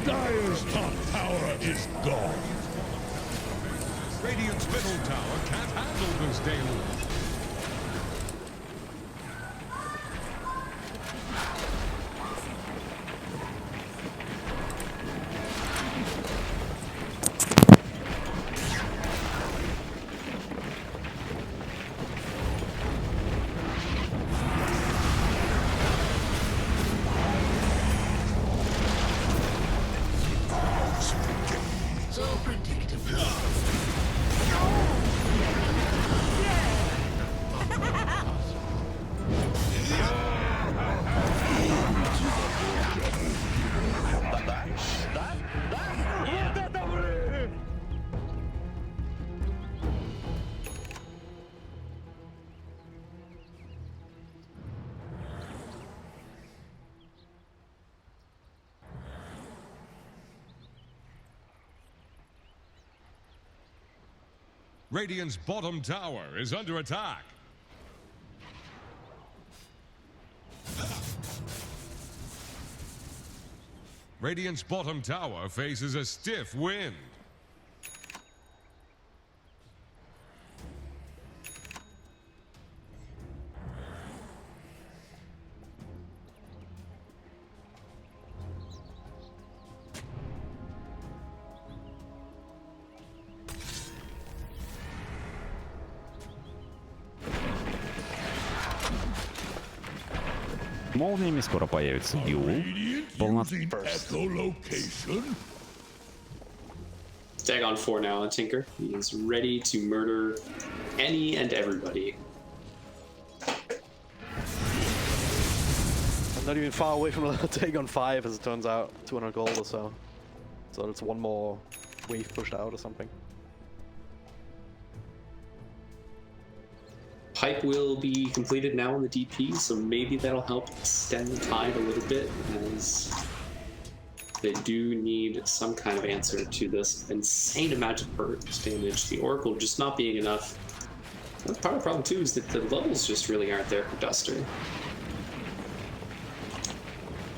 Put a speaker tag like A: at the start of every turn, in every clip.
A: Dire's top tower is gone.
B: Radiant's middle tower can't handle this deluge. Radiant's bottom tower is under attack. Radiant's bottom tower faces a stiff wind.
C: Молниями скоро появится Ю.
D: Stag on 4 now on Tinker. He is ready to murder any and everybody.
E: I'm not even far away from a take on 5 as it turns out. 200 gold or so. So it's one more wave pushed out or something.
D: Pipe will be completed now on the DP, so maybe that'll help extend the tide a little bit, as they do need some kind of answer to this insane amount of burst damage. The Oracle just not being enough. That's part of the problem too, is that the levels just really aren't there for Duster.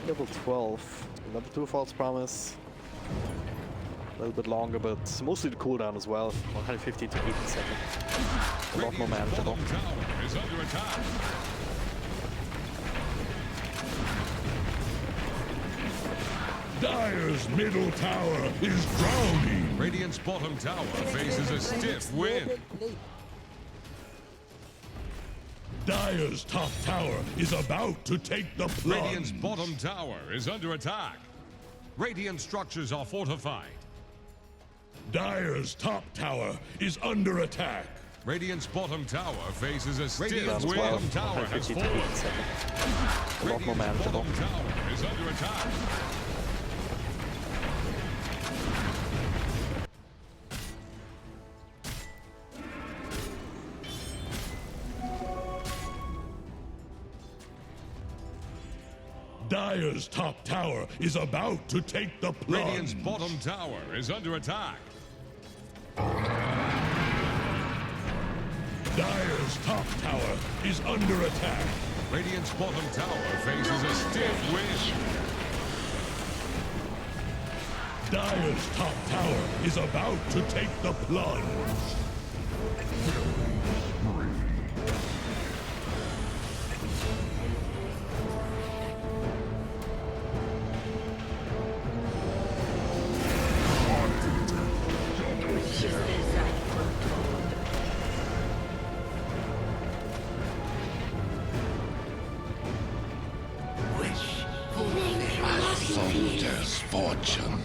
E: Level 12. Level 2 False Promise. A little bit longer, but mostly the cooldown as well. 150 to 80 seconds. A lot more manageable.
A: Dire's middle tower is drowning.
B: Radiant's bottom tower faces a stiff wind.
A: Dire's top tower is about to take the plunge.
B: Radiant's bottom tower is under attack. Radiant structures are fortified.
A: Dire's top tower is under attack.
B: Radiant's bottom tower faces a stiff
E: Radiant's
B: wind.
E: bottom
B: Tower has
E: 150 to
B: fallen.
E: 80 seconds. A lot more manageable.
B: Bottom tower is under attack.
A: Dire's top tower is about to take the plunge.
B: Radiant's bottom tower is under attack.
A: Dire's top tower is under attack.
B: Radiant's bottom tower faces a stiff wind.
A: Dire's top tower is about to take the plunge.
F: Fortune.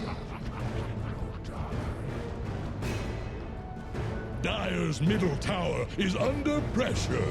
A: Dire's middle tower is under pressure.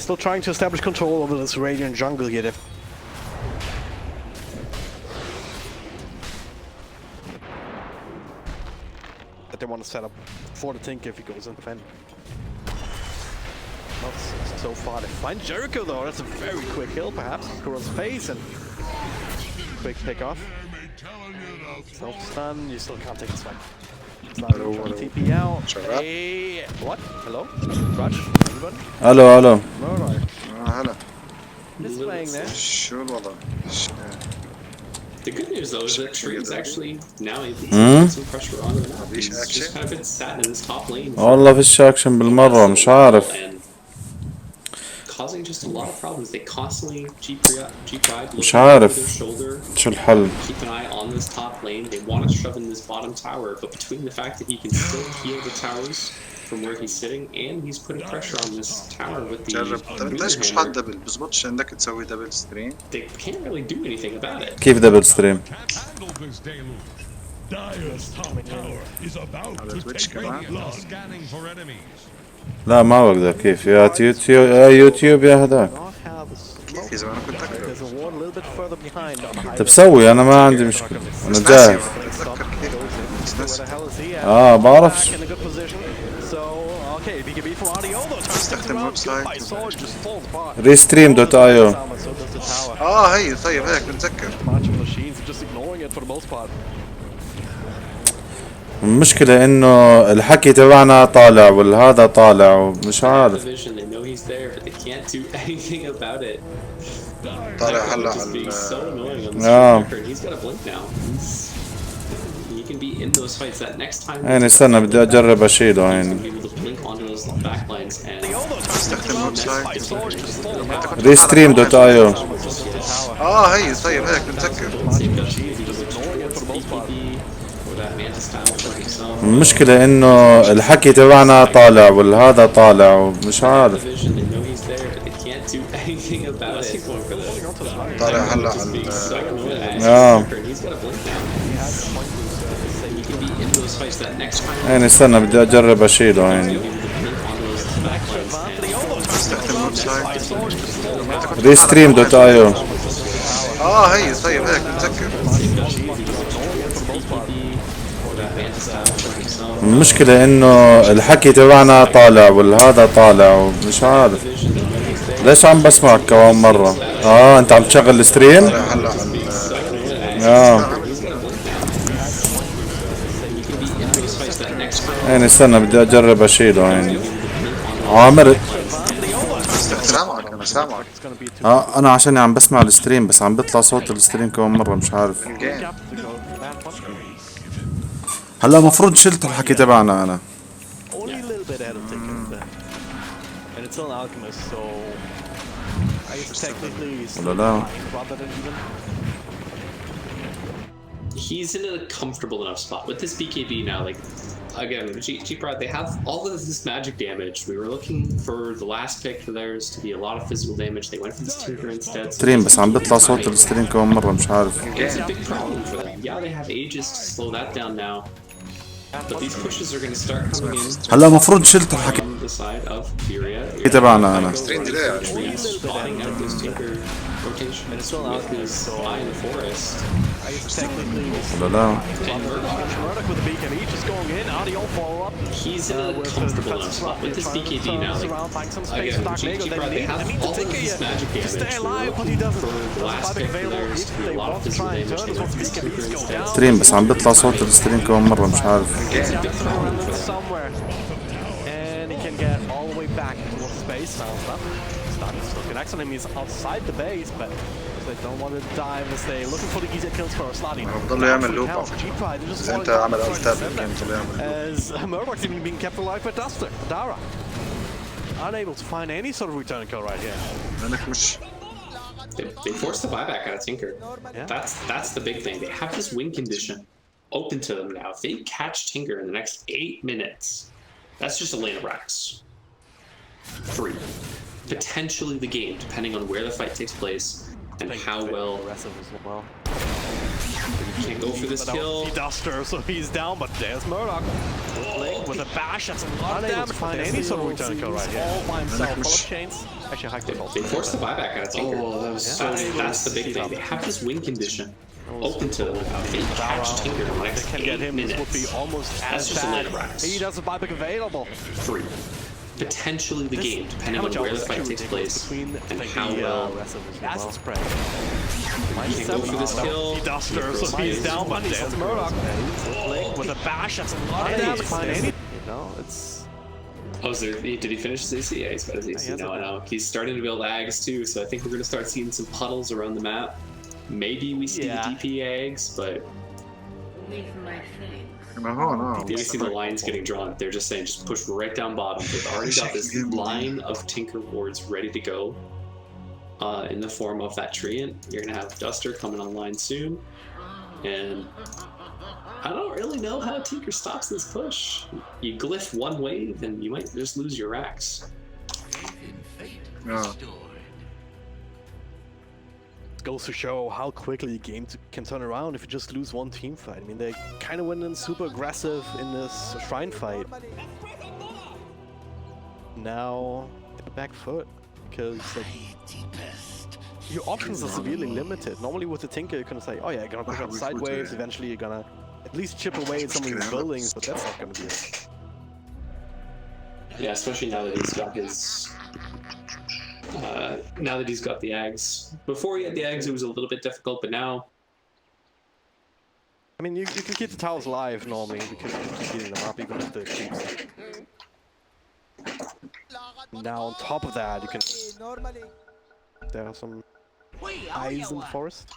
E: Still trying to establish control over this Radiant jungle here. That they want to set up for the Tinker if he goes in defend. Not so far. They find Jericho though. That's a very quick kill, perhaps. Kuron's face and quick pick off. Self stun. You still can't take this fight.
F: Hello, hello.
E: TP out.
F: Shut up.
E: Hey, what? Hello? Raj? Anybody?
C: الو الو
E: Murder.
F: هلا
E: Just playing there.
F: شو الوضع؟
D: The good news though is that Tree's actually now able to put some pressure on him.
F: He's
D: He's just kind of been sat in his top lane.
C: والله فيش اكشن بالمرة مش عارف.
D: And causing just a lot of problems. They constantly G-Pride
C: مش
D: looking over
C: عارف
D: their shoulder.
C: شو الحل.
D: Keep an eye on this top lane. They want to shove in this bottom tower, but between the fact that he can still heal the towers from where he's sitting, and he's putting pressure on this tower with the
F: جرب انت ليش مش حاط دبل؟ بزبطش عندك تسوي دبل ستريم؟
D: they can't really do anything about it.
C: كيف دبل ستريم؟
B: Can't handle this deluge.
A: Dire's top tower is about to
F: Twitch
A: take the
F: كمان.
A: blood.
B: Scanning for enemies.
C: لا ما بقدر كيف يا يوتيوب يا يوتيوب يا هذاك.
E: Not have the smoke.
F: كيف يا زلمه انا كنت اقدر
E: There's a ward a little bit further behind on the high.
C: طب سوي انا ما عندي مشكلة انا جاهز.
F: اتذكر كيف بس
E: Where
F: ناسي
E: the hell is he at?
C: بعرفش.
E: Back in a good position. So, okay, BKB from RDO though.
F: استخدم ويب سايت.
E: My sword just falls apart.
C: ريستريم دوت ايو.
E: So does the tower.
F: هي طيب هيك بتذكر
E: Bunch of machines are just ignoring it for the most part.
C: المشكلة انه الحكي تبعنا طالع والهذا طالع ومش عارف.
D: Division, they know he's there, but they can't do anything about it.
F: طالع هلا
D: Just being so annoying on this
C: Yeah.
D: record. He's got a blink now. He can be in those fights. That next time
C: يعني استنى بدي اجرب اشيله
D: he's
C: يعني.
D: gonna be able to blink onto those back lines and
F: استخدم ويب سايت
C: ريستريم دوت ايو.
F: هي طيب هيك بتذكر
D: save that he just ignoring it for the most part. Or that Manta style for himself.
C: المشكلة انه الحكي تبعنا طالع والهذا طالع ومش عارف.
D: Division, they know he's there, but they can't do anything about it.
F: طالع هلا
D: Just being so annoying.
C: Yeah.
D: He's got a blink now. He can be in those fights. That next time
C: يعني استنى بدي اجرب اشيله يعني.
D: blink onto those back lines and
F: استخدم ويب سايت
C: ريستريم دوت ايو.
F: هي طيب هيك بتذكر
C: المشكلة انه الحكي تبعنا طالع والهذا طالع ومش عارف. ليش عم بسمعك كمان مرة؟ انت عم تشغل الستريم؟
F: هلا
C: يعني استنى بدي اجرب اشيله يعني. عامر
F: سامعك انا سامعك
C: انا عشان عم بسمع الستريم بس عم بيطلع صوت الستريم كمان مرة مش عارف.
F: جيم
C: هلا مفروض شلت الحكي تبعنا انا.
E: Only a little bit ahead of Tinker. And it's still an alchemist, so I guess technically he's
C: ولا لا؟
E: rather than even.
D: he's in a comfortable enough spot with this BKB now. Like again, G-Prod, they have all of this magic damage. We were looking for the last pick for theirs to be a lot of physical damage. They went for this Tinker instead. So
C: ستريم بس عم بيطلع صوت الستريم كمان مرة مش عارف.
D: it's a big problem for them. Yeah, they have Aegis to slow that down now. But these pushes are going to start coming in
C: هلا مفروض شلت الحكي
D: on the side of Furia.
C: تبعنا انا.
D: Trees spotting out this Tinker rotation with his eye in the forest.
E: I guess technically he's
C: ولا لا؟
D: And
E: Murdoch with the BKB just going in. RDO follow up.
D: he's in a comfortable enough spot with this BKB now. Like, again, G-Prod, they have all of this magic damage.
E: Stay
D: We were
E: alive, but he
D: looking
E: doesn't.
D: for the last pick for theirs to be a lot of physical damage. They went for this Tinker instead.
C: ستريم بس عم بيطلع صوت الستريم كمان مرة مش عارف.
D: It's a big problem for them.
E: somewhere. And he can get all the way back towards the base. Sounds up. Still connects on him. He's outside the base, but they don't want to dive as they looking for the easier kills for Slotty.
F: بضل يعمل لوب اذا انت عمل التاب الجيم بضل يعمل لوب
E: As Murdoch's even being kept alive by Dara. Unable to find any sort of return kill right here.
F: لانك مش
D: They forced the buyback out of Tinker.
E: Yeah.
D: That's the big thing. They have this win condition open to them now. If they catch Tinker in the next 8 minutes, that's just a lane of racks. 3. Potentially the game, depending on where the fight takes place and how well.
E: Aggressive as well.
D: Can't go for this kill.
E: Duster, so he's down, but there's Murdoch. Blink with a bash, that's a lot of damage. Find any sort of return kill right here. All by himself, full of chains. Actually, high kill.
D: They forced the buyback out of Tinker.
E: Oh, that was
D: so that's the big thing. They have this win condition open to catch Tinker in the next
E: they can get him,
D: minutes.
E: this would be almost as bad. He does a buyback available.
D: 3. Potentially the game, depending on where the fight takes place and how well
E: acid spray.
D: you can go for this kill.
E: Duster, so he's down, but there's Murdoch. Blink with a bash, that's a lot of damage. You know, it's...
D: Oh, did he finish his AC? Yeah, he's got his AC. No. He's starting to build ags too, so I think we're going to start seeing some puddles around the map. Maybe we see the DP eggs, but... Maybe see the lines getting drawn. They're just saying, just push right down bottom. They've already got this line of Tinker wards ready to go in the form of that Treant. You're going to have Duster coming online soon. And I don't really know how Tinker stops this push. You glyph one wave and you might just lose your racks.
F: Yeah.
E: Goes to show how quickly a game can turn around if you just lose one team fight. I mean, they kind of went in super aggressive in this Shrine fight. Now, back foot, because like, your options are severely limited. Normally with the Tinker, you're gonna say, oh yeah, you're gonna push out sideways, eventually you're gonna at least chip away at some of these buildings, but that's not gonna be it.
D: Yeah, especially now that he's got his... now that he's got the Ags. Before he had the Ags, it was a little bit difficult, but now...
E: I mean, you can keep the towers live normally, because you can keep healing them up even if the creeps. Now on top of that, you can... There are some eyes in the forest.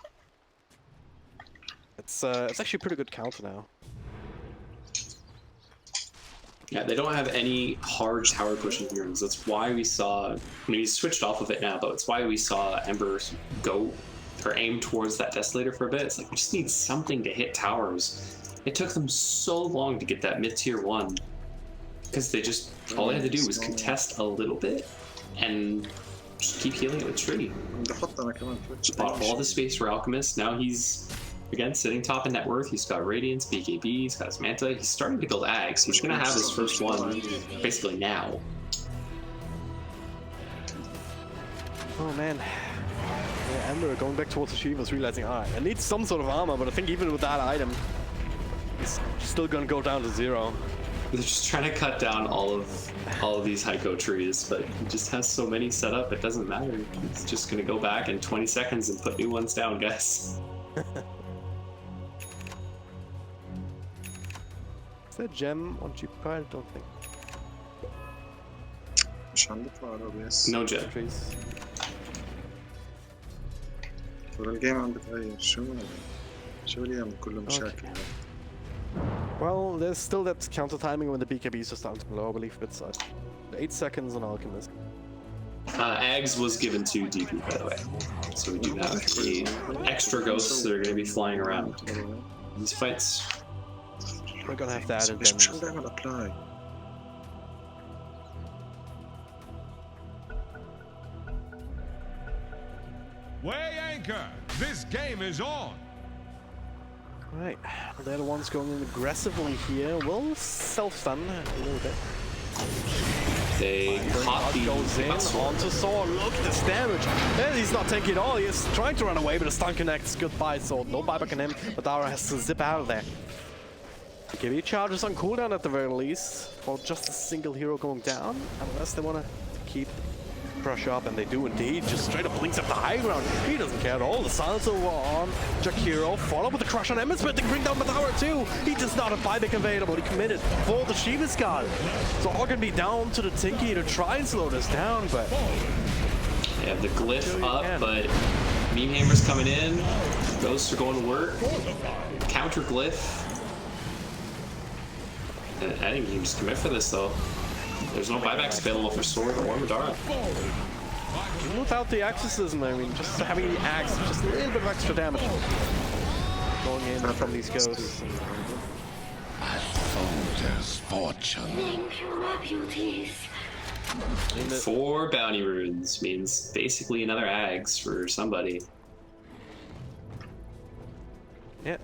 E: It's actually a pretty good counter now.
D: Yeah, they don't have any hard tower pushing heroes. That's why we saw... I mean, he's switched off of it now, but it's why we saw Ember go or aim towards that Desolator for a bit. It's like, we just need something to hit towers. It took them so long to get that mid-tier 1. Because they just... all they had to do was contest a little bit and just keep healing it with Tree. Bought all the space for Alchemist. Now he's... again, sitting top in net worth. He's got Radiance, BKB, he's got his Manta. He's starting to build Ags. He's gonna have his first one basically now.
E: Oh man. Yeah, Ember going back towards the Shivas, realizing, alright, I need some sort of armor, but I think even with that item, he's still gonna go down to 0.
D: They're just trying to cut down all of these Heiko trees, but he just has so many set up, it doesn't matter. He's just gonna go back in 20 seconds and put new ones down, guys.
E: Is there a gem on cheap card? I don't think.
D: No gem.
E: Trees.
F: الجيم عم بتغير شو اللي يعمل كله مشاكل.
E: Well, there's still that counter timing when the BKB is just down to low, I believe, but 8 seconds on Alchemist.
D: Ags was given to DP, by the way. So we do have the extra ghosts that are going to be flying around. These fights.
E: We're gonna have that and then...
B: Weigh anchor! This game is on!
E: Right, they're the ones going in aggressively here. Will self-stun a little bit.
D: They caught the
E: goes in onto Sword. Look at this damage. And he's not tanking at all. He's trying to run away, but the stun connects. Goodbye, Sword. No buyback on him. But Dara has to zip out of there. BKB charges on cooldown at the very least for just a single hero going down, unless they want to keep pressure up, and they do indeed. Just straight up blinks up the high ground. He doesn't care at all. The silence over on Jakiro, followed with the crush on Emmett, but they bring down the tower too. He does not have buyback available. He committed for the Shiva's God. So all can be down to the Tinky to try and slow this down, but
D: yeah, the glyph up, but Meme Hammer's coming in. Ghosts are going to work. Counter glyph. I think you can just commit for this though. There's no buybacks available for Sword or Madara.
E: Without the exorcism, I mean, just having the axe, just a little bit of extra damage going in from these ghosts.
A: A soldier's fortune.
D: 4 bounty runes means basically another Ags for somebody.
E: Yeah,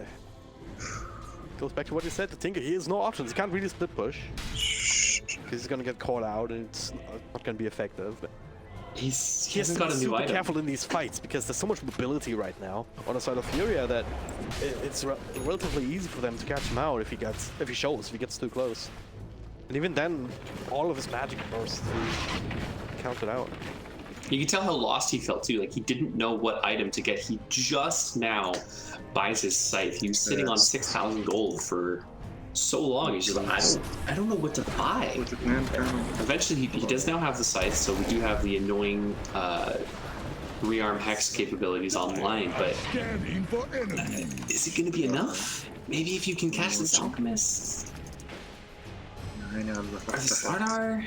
E: goes back to what you said to Tinker. He has no options. He can't really split push. Because he's gonna get caught out and it's not gonna be effective.
D: He
E: He has
D: hasn't
E: to
D: got
E: be
D: a new
E: super
D: item.
E: careful in these fights because there's so much mobility right now on the side of Furia that it's relatively easy for them to catch him out if he gets too close. And even then, all of his magic bursts counted out.
D: You can tell how lost he felt too. Like he didn't know what item to get. He just now buys his scythe. He was sitting on 6,000 gold for so long. He's just like, I don't know what to buy. Eventually, he does now have the scythe, so we do have the annoying rearm hex capabilities online. But
A: Scanning for enemies.
D: is it going to be enough? Maybe if you can catch this alchemist or the Slardar.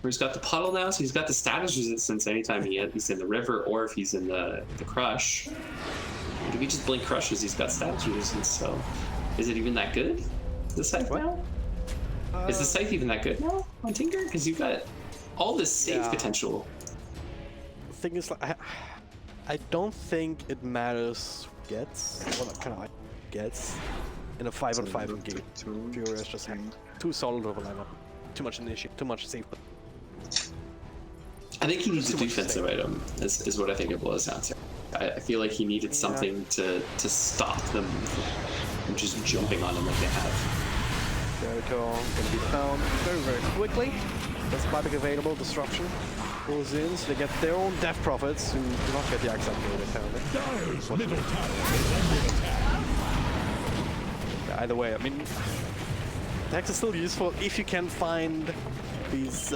D: Where he's got the puddle now, so he's got the status resistance anytime he's in the river or if he's in the crush. And if he just blink crushes, he's got status resistance, so is it even that good? The scythe now? Is the scythe even that good now on Tinker? Because you've got all this save potential.
E: The thing is, like, I don't think it matters who gets, what kind of gets in a 5-on-5 game. Furious just have too solid of a lineup. Too much initiative, too much save.
D: I think he needs a defensive item, is what I think it boils down to. I feel like he needed something to stop them from just jumping on him like they have.
E: Jericho gonna be found very, very quickly. There's buyback available, disruption goes in, so they get their own death prophets who do not get the axe upgrade apparently.
A: Dire's middle tower is under attack.
E: Either way, I mean, the axe is still useful if you can find these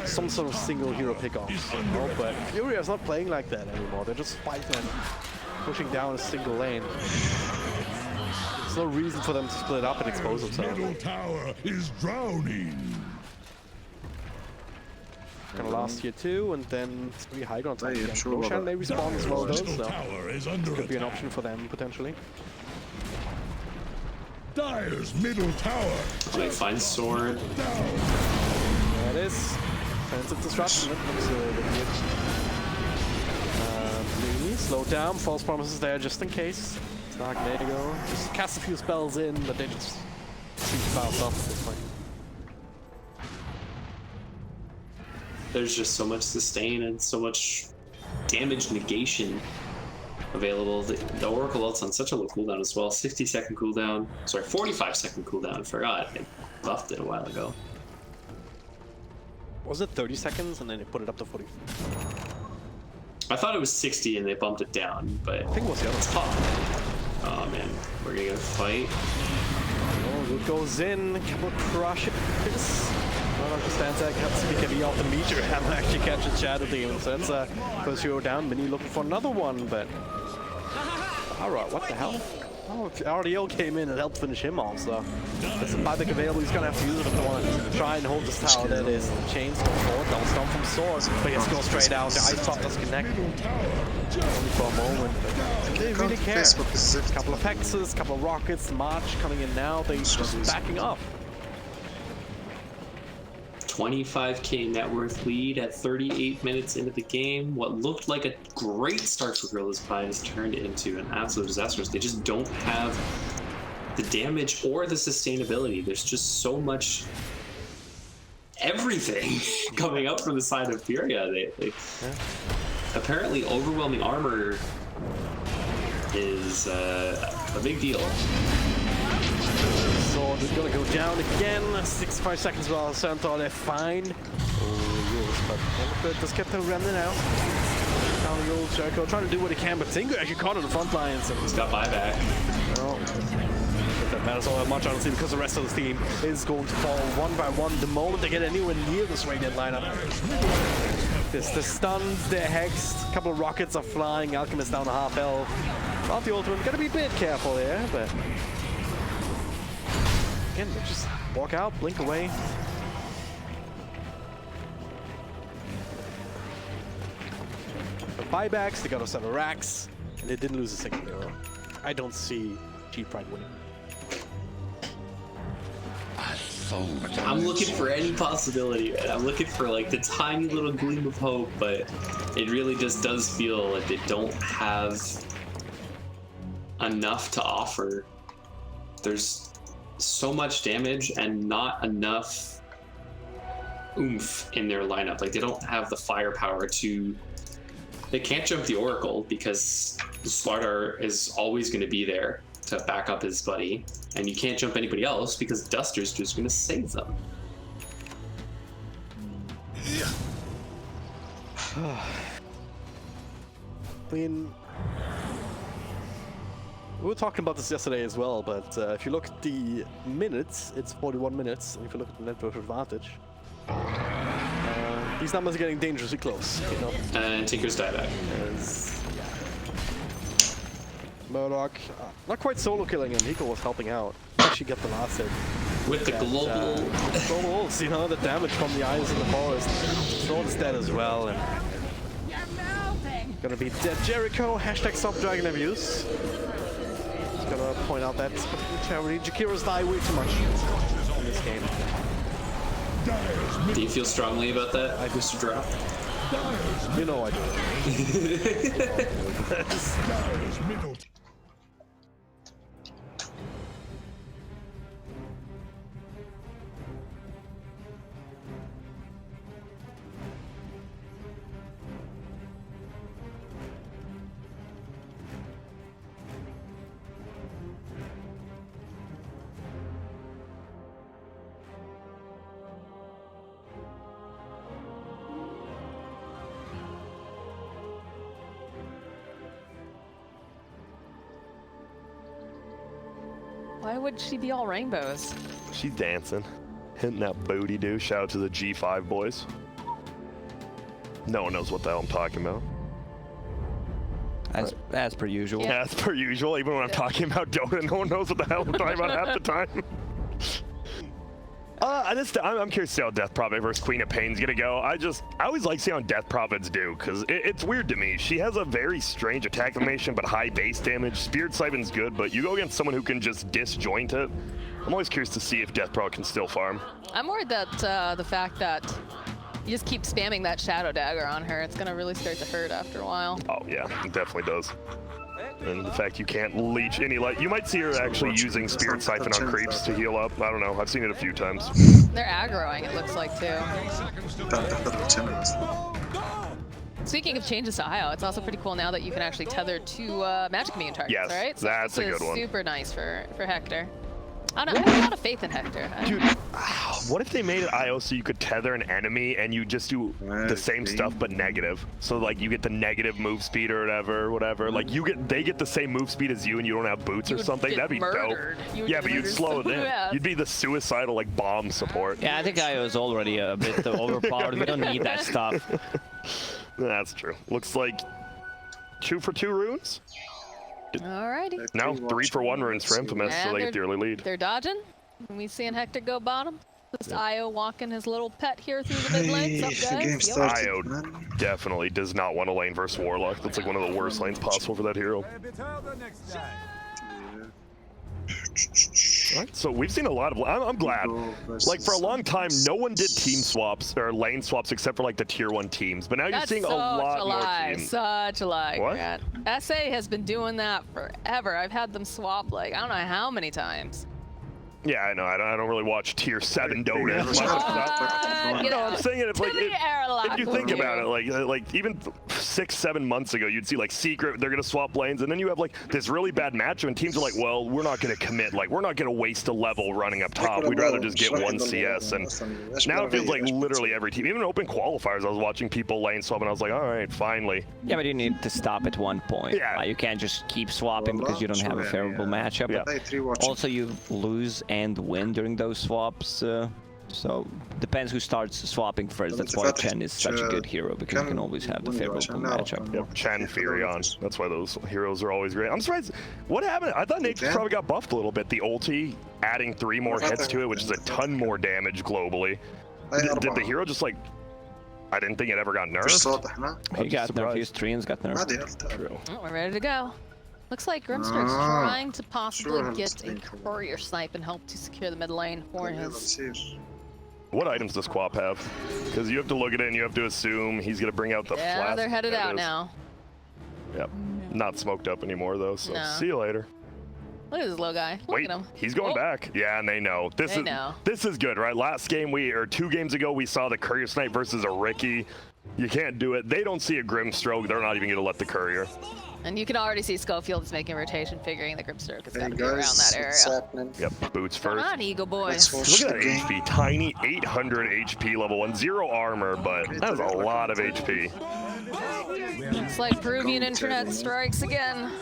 E: some sort of single hero pickoffs, you know? But Furia is not playing like that anymore. They're just fighting and pushing down a single lane. There's no reason for them to split up and expose themselves.
A: Middle tower is drowning.
E: Gonna last here too, and then 3 high ground time.
F: طيب شو
E: Roshan
F: الوضع؟
E: may respawn as well though,
A: Middle
E: so
A: tower is under
E: could be an
A: attack.
E: option for them potentially.
A: Dire's middle tower
D: Might find sword.
A: down.
E: There it is. Defensive disruption. That looks a little bit weird. Really slow down. False promises there just in case. Dark Nego. Just cast a few spells in, but they just seem to bounce off at this point.
D: There's just so much sustain and so much damage negation available. The Oracle ult's on such a low cooldown as well. 60-second cooldown. Sorry, 45-second cooldown. I forgot. I buffed it a while ago.
E: Was it 30 seconds and then they put it up to 40?
D: I thought it was 60 and they bumped it down, but
E: I think it was the other
D: it's
E: one.
D: hot. Oh man, we're gonna get a fight.
E: Oh, it goes in. Couple crushes. I don't understand that. Can't speak heavy off the meter. Hammer actually catches Shadow Demon. So that's first hero down. Mini looking for another one, but. Alright, what the hell? Oh, RDO came in and helped finish him off, so there's a buyback available. He's gonna have to use it if they want to try and hold this tower. There it is. Chains go forward, double stomp from Sword, but he has to go straight out. The ice top does connect only for a moment, but they really care. Couple of hexes, couple of rockets, March coming in now. They're just backing up.
D: 25k net worth lead at 38 minutes into the game. What looked like a great start for Gorilla's Pride has turned into an absolute disaster. They just don't have the damage or the sustainability. There's just so much everything coming up from the side of Furia. Apparently overwhelming armor is a big deal.
E: Sword is gonna go down again. 65 seconds while Centaur, they're fine. Oh, but just kept them running out. Down the old Jericho, trying to do what he can, but Tinker actually caught on the front lines. And
D: He's got buyback.
E: well, that matters all that much, honestly, because the rest of the team is going to fall one by one the moment they get anywhere near this Radiant lineup. There's the stuns, they're hexed, a couple of rockets are flying, Alchemist down to half health. Not the ultimate, gotta be a bit careful here, but again, they just walk out, blink away. The buybacks, they got a set of racks, and they didn't lose a single hero. I don't see G-Pride winning.
D: I'm looking for any possibility, man. I'm looking for like the tiny little gleam of hope, but it really just does feel like they don't have enough to offer. There's so much damage and not enough oomph in their lineup. Like, they don't have the firepower to... They can't jump the Oracle because Slardar is always going to be there to back up his buddy, and you can't jump anybody else because Duster's just going to save them.
E: I mean, we were talking about this yesterday as well, but if you look at the minutes, it's 41 minutes, and if you look at the network advantage, these numbers are getting dangerously close, you know?
D: And Tinker's dieback.
E: Murdoch, not quite solo killing him, Hiko was helping out. Actually got the last hit.
D: With the global...
E: Globals, you know, the damage from the eyes in the forest. Throw is dead as well, and... Gonna be dead Jericho, hashtag stop dragon abuse. Just gonna point out that charity Jakiro's die way too much in this game.
D: Do you feel strongly about that, Mr. Drop?
E: You know I do.
G: Why would she be all rainbows?
H: She's dancing, hitting that booty do. Shout out to the G5 boys. No one knows what the hell I'm talking about.
I: As per usual.
G: Yeah.
H: As per usual, even when I'm talking about Dota, no one knows what the hell I'm talking about half the time. I'm curious to see how Death Prophet versus Queen of Pain's gonna go. I always like seeing how Death Prophets do, because it's weird to me. She has a very strange attack animation, but high base damage. Spirit Siphon's good, but you go against someone who can just disjoint it. I'm always curious to see if Death Prophet can still farm.
G: I'm worried that the fact that you just keep spamming that Shadow Dagger on her, it's gonna really start to hurt after a while.
H: Oh yeah, it definitely does. And the fact you can't leech any light. You might see her actually using Spirit Siphon on creeps to heal up. I don't know. I've seen it a few times.
G: They're aggroing, it looks like, too. Speaking of changes to IO, it's also pretty cool now that you can actually tether to magic immune targets,
H: Yes,
G: right? So
H: that's a
G: this
H: good
G: is
H: one.
G: super nice for Hector. I don't know, I have a lot of faith in Hector.
H: Dude, what if they made it IO so you could tether an enemy and you just do the same stuff but negative? So like you get the negative move speed or whatever. Like they get the same move speed as you and you don't have boots or something. That'd be
G: murdered.
H: dope. Yeah, but you'd slow it down. You'd be the suicidal like bomb support.
I: Yeah, I think IO is already a bit overpowered. We don't need that stuff.
H: That's true. Looks like 2 for 2 runes.
G: Alrighty.
H: Now 3 for 1 runes for Infamous, so they get the early lead.
G: They're dodging. And we seeing Hector go bottom. Just IO walking his little pet here through the mid lane. What's up, guys?
H: IO definitely does not want to lane versus Warlock. That's like one of the worst lanes possible for that hero. Alright, so we've seen a lot of... I'm glad. Like, for a long time, no one did team swaps or lane swaps except for, like, the tier 1 teams. But now you're seeing a lot more teams.
G: Such a lie,
H: What?
G: Grant. SA has been doing that forever. I've had them swap, like, I don't know how many times.
H: Yeah, I know. I don't really watch tier 7 Dota as much.
G: You know,
H: I'm saying it. It's like if you think
G: with
H: about it, like even 6-7 months ago, you'd see like Secret, they're gonna swap lanes, and then you have like this really bad matchup, and teams are like, well, we're not gonna commit, like we're not gonna waste a level running up top. We'd rather just get 1 CS. And now it feels like literally every team, even open qualifiers, I was watching people lane swap, and I was like, all right, finally.
I: Yeah, but you need to stop at one point.
H: Yeah.
I: You can't just keep swapping because you don't have a favorable matchup.
H: Yeah.
I: Also, you lose and win during those swaps. So depends who starts swapping first. That's why Chen is such a good hero, because you can always have the favorable matchup.
H: Yep, Chen, Furion. That's why those heroes are always great. I'm surprised. What happened? I thought Nature's probably got buffed a little bit. The ulti adding 3 more hits to it, which is a ton more damage globally. Did the hero just like... I didn't think it ever got nerfed.
I: He got nerfed. His streams got nerfed.
H: True.
G: Oh, we're ready to go. Looks like Grimster's trying to possibly get a courier snipe and help to secure the mid lane for his...
H: What items does Quap have? Because you have to look at it and you have to assume he's going to bring out the flask.
G: Yeah, they're headed out now.
H: Yep. Not smoked up anymore though, so see you later.
G: Look at this little guy. Look
H: Wait,
G: at him.
H: he's going back. Yeah, and they know. This is good, right? Last game, or 2 games ago, we saw the Courier Snipe versus a Ricky. You can't do it. They don't see a Grimstroke. They're not even going to let the Courier.
G: And you can already see Schofield is making a rotation, figuring the Grimstroke is going to be around
F: guys,
G: that area.
F: what's happening?
H: Yep, boots
G: Come
H: first.
G: on, Eagle boys.
F: Let's watch
H: Look at
F: the
H: that
F: game.
H: HP. Tiny 800 HP level 1. 0 armor, but that is a lot of HP.
G: It's like Peruvian internet strikes again.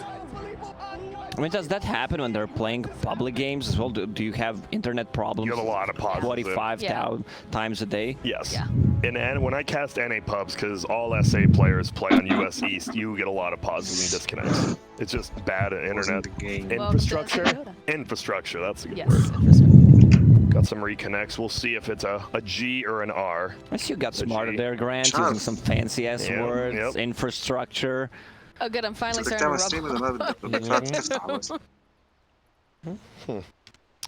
I: I mean, does that happen when they're playing public games as well? Do you have internet problems?
H: You have a lot of pauses.
I: 45 times a day?
H: Yes.
G: Yeah.
H: And when I cast NA pubs, because all SA players play on US East, you get a lot of pauses and disconnects. It's just bad internet. Infrastructure? Infrastructure, that's a good word.
G: Infrastructure.
H: Got some reconnects. We'll see if it's a G or an R.
I: I see you got smarter there, Grant, using some fancy ass words. Infrastructure.
G: Oh good, I'm finally starting to rub.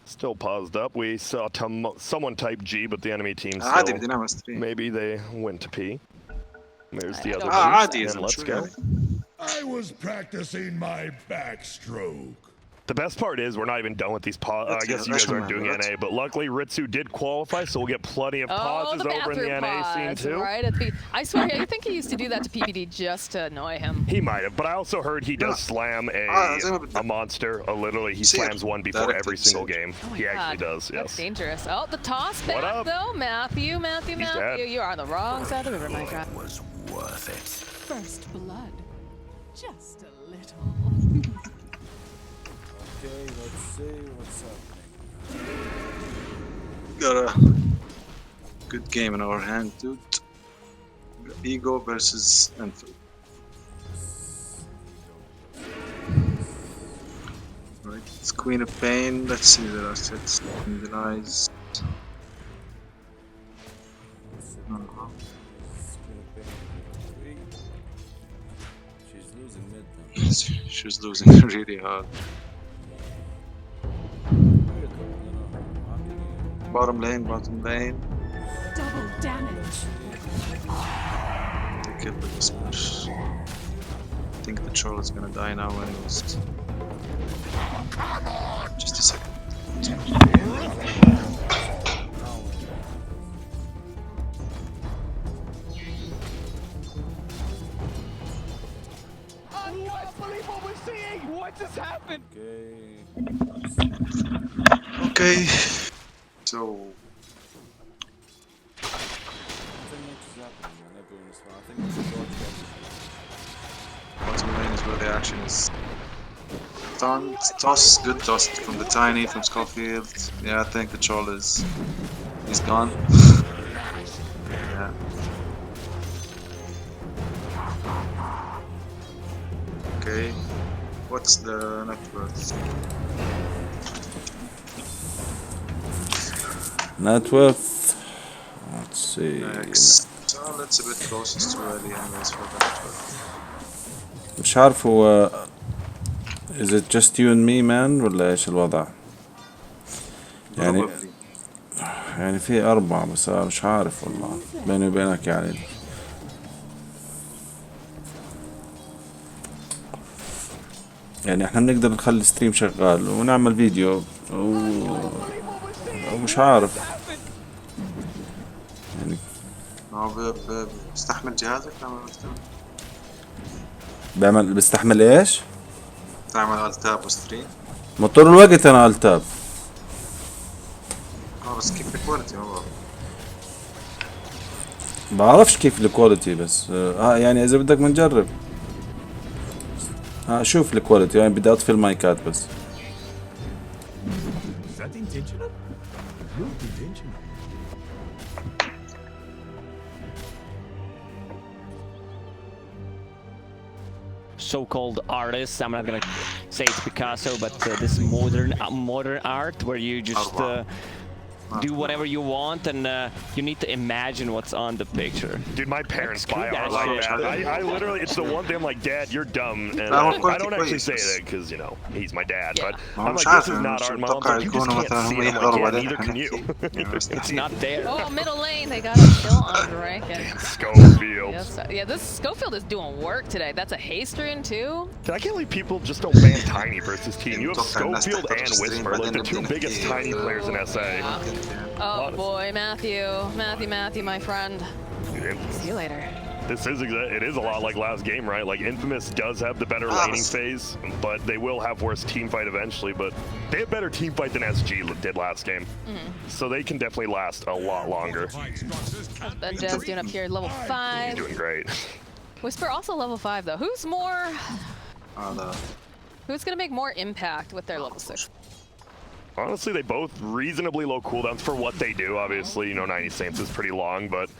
H: Still paused up. We saw someone type G, but the enemy team still, maybe they went to P. There's the other boost, and let's go.
A: I was practicing my backstroke.
H: The best part is we're not even done with these pauses. I guess you guys aren't doing NA, but luckily Ritsu did qualify, so we'll get plenty of pauses over in the NA scene too.
G: Right at the, I swear, I think he used to do that to PPD just to annoy him.
H: He might have, but I also heard he does slam a monster. Literally, he slams one before every single game.
G: Oh
H: he actually does. Yes.
G: That's dangerous. Oh, the toss back though, Matthew. You are on the wrong side of the river, my friend.
J: Was worth it.
K: First blood, just a little.
L: Okay, let's see what's happening.
F: Got a good game in our hand, dude. Ego versus Enfield. Right, it's Queen of Pain. Let's see the assets in the eyes.
L: She's losing mid then.
F: She's losing really hard. Bottom lane.
K: Double damage.
F: They killed the smash. I think the troll is gonna die now anyways. Just a second.
J: I can't believe what we're seeing! What just happened?
F: Okay. So bottom lane is where the action is. Toss, good toss from the Tiny, from Schofield. Yeah, I think the troll he's gone. Yeah. Okay. What's the net worth?
C: Net worth. Let's see.
F: Next. So that's a bit closest to early anyways for the net worth.
C: مش عارف هو is it just you and me man ولا ايش الوضع؟ يعني في 4 بس مش عارف والله بيني وبينك يعني. يعني احنا بنقدر نخلي الستريم شغال ونعمل فيديو ومش عارف يعني.
F: بيستحمل جهازك
C: بستحمل ايش؟
F: تعمل التاب وستريم؟
C: ما طول الوقت انا التاب.
F: بس كيف الكواليتي ما
C: بعرفش كيف الكواليتي بس يعني اذا بدك بنجرب. شوف الكواليتي يعني بدي اطفي المايكات بس.
I: So-called artists. I'm not gonna say it's Picasso, but this modern art where you just do whatever you want, and you need to imagine what's on the picture.
H: Dude, my parents buy
I: that
H: art like
I: shit.
H: that. I literally, it's the one thing I'm like, Dad, you're dumb. And I don't actually say that because, you know, he's my dad. But I'm like, this is not art. My mom's like, you just can't see it. I'm like, yeah, neither can you.
I: It's not there.
G: Oh, middle lane, they got a kill on Draken.
H: Schofield.
G: Yes, yeah, this Schofield is doing work today. That's a haste rune too.
H: I can't believe people just don't ban Tiny versus Team. You have Schofield and Whisper, like the two biggest Tiny players in SA.
G: Oh boy, Matthew, my friend. See you later.
H: This is it is a lot like last game, right? Like Infamous does have the better laning phase, but they will have worse team fight eventually. But they have better team fight than SG did last game, so they can definitely last a lot longer.
G: Benjaz doing up here, level 5.
H: He's doing great.
G: Whisper also level 5 though. Who's more? Who's gonna make more impact with their level 6?
H: Honestly, they both reasonably low cooldowns for what they do. Obviously, you know, 90 seconds is pretty long, but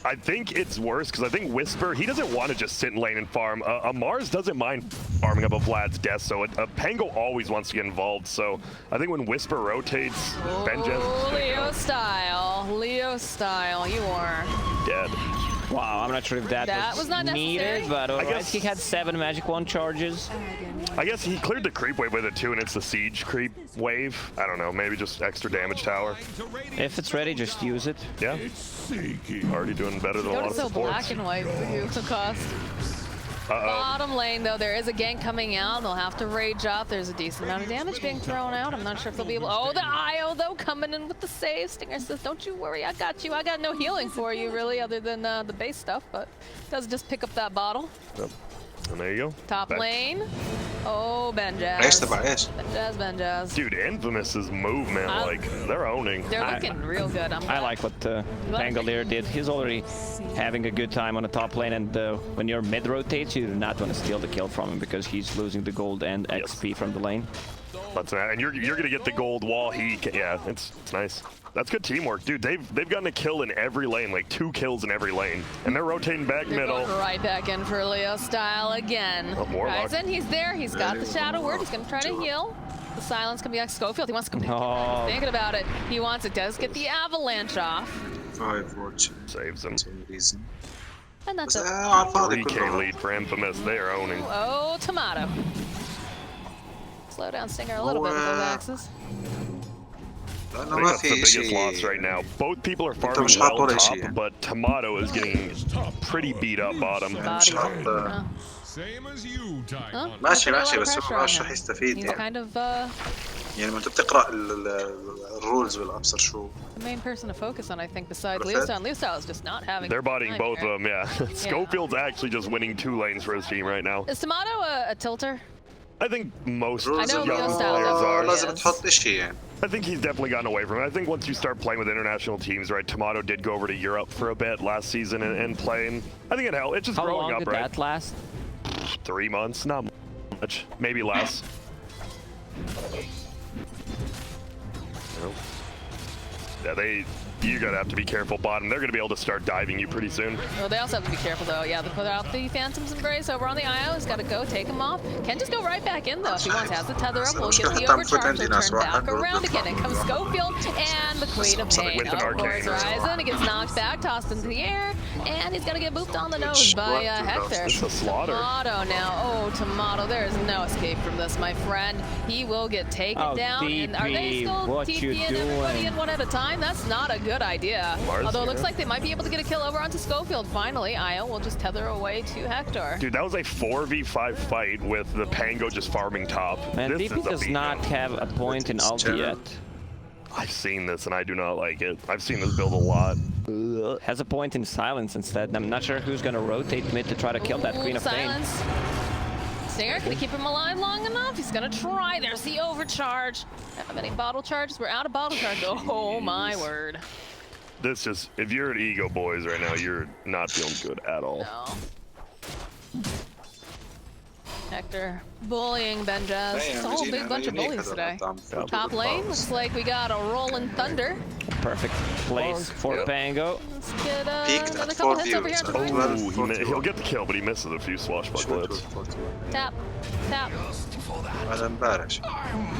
H: I think it's worse because I think Whisper, he doesn't want to just sit in lane and farm. Mars doesn't mind farming up a Vlad's death, so Pango always wants to get involved. So I think when Whisper rotates, Benjaz...
G: Leo style, you are
I: dead. Wow, I'm not sure if that
G: was not
I: needed, but I guess he had 7 magic wand charges.
H: I guess he cleared the creep wave with it too, and it's the siege creep wave. I don't know, maybe just extra damage tower.
I: If it's ready, just use it.
H: Yeah. Already doing better than a lot of
G: so
H: supports.
G: black and white for you, the cost. Bottom lane though, there is a gank coming out. They'll have to rage up. There's a decent amount of damage being thrown out. I'm not sure if they'll be able. Oh, the IO though coming in with the save. Stinger says, "Don't you worry, I got you. I got no healing for you really, other than the base stuff, but does just pick up that bottle."
H: Yep. And there you go.
G: Top lane. Oh, Benjaz. Benjaz.
H: Dude, Infamous's movement, like, they're owning.
G: They're looking real good.
I: I like what Pangolier did. He's already having a good time on the top lane, and when your mid rotates, you do not want to steal the kill from him because he's losing the gold and XP from the lane.
H: And you're gonna get the gold while he can, yeah, it's nice. That's good teamwork, dude. They've gotten a kill in every lane, like 2 kills in every lane, and they're rotating back middle.
G: Going right back in for Leo style again. Ryzen, he's there. He's got the shadow word. He's gonna try to heal. The silence can be like Schofield. He wants to come. Thinking about it. He wants it. Does get the avalanche off.
F: 5 fortune
H: saves him.
G: And that's a
H: 3K lead for Infamous. They are owning.
G: Oh, Tomato. Slow down Stinger a little bit with those axes.
H: I think that's the biggest loss right now. Both people are farming well top, but Tomato is getting pretty beat up bottom.
A: Same as you, Ty.
F: ماشي بس هو مش راح يستفيد يعني. يعني ما انت بتقرأ الرولز والابصر شو.
G: The main person to focus on, I think, besides Leostyle. Leostyle is just not having.
H: They're bodying both of them, yeah. Schofield's actually just winning 2 lanes for his team right now.
G: Is Tomato a tilter?
H: I think most
G: young
H: players are.
F: لازم تحط شيء يعني.
H: I think he's definitely gotten away from it. I think once you start playing with international teams, right? Tomato did go over to Europe for a bit last season and playing. I think it helped. It's just growing up, right?
I: How long did that last?
H: 3 months, not much, maybe less. Yeah, you're gonna have to be careful bottom. They're gonna be able to start diving you pretty soon.
G: Well, they also have to be careful though. Yeah, they put out the Phantom's Embrace over on the IO. He's got to go take him off. Can just go right back in though if he wants. Has the tether up. We'll get the overcharge. He'll turn back around again. In comes Schofield and the Queen of Pain. Of course, Ryzen. He gets knocked back, tossed into the air, and he's gonna get booped on the nose by Hector.
H: It's a slaughter.
G: Tomato now. Oh, Tomato. There is no escape from this, my friend. He will get taken down.
I: DP,
G: and are they still TPing everybody in one at a time? That's not a good idea. Although it looks like they might be able to get a kill over onto Schofield. Finally, Io will just tether away to Hector.
H: Dude, that was a 4v5 fight with the Pango just farming top.
I: Man, DP does not have a point in ulti yet.
H: I've seen this and I do not like it. I've seen this build a lot.
I: Has a point in silence instead. I'm not sure who's gonna rotate mid to try to kill that Queen of Pain.
G: Stinger, can he keep him alive long enough? He's gonna try. There's the overcharge. How many bottle charges? We're out of bottle charge. Oh my word.
H: This just, if you're at Ego Boys right now, you're not feeling good at all.
G: No. Hector bullying Benjaz. It's a whole big bunch of bullies today. Top lane, looks like we got a rolling thunder.
I: Perfect place for Pango.
G: Let's get another couple hits over here.
H: Oh, he'll get the kill, but he misses a few swashbuckle hits.
G: Tap, tap.
F: هذا مبارش.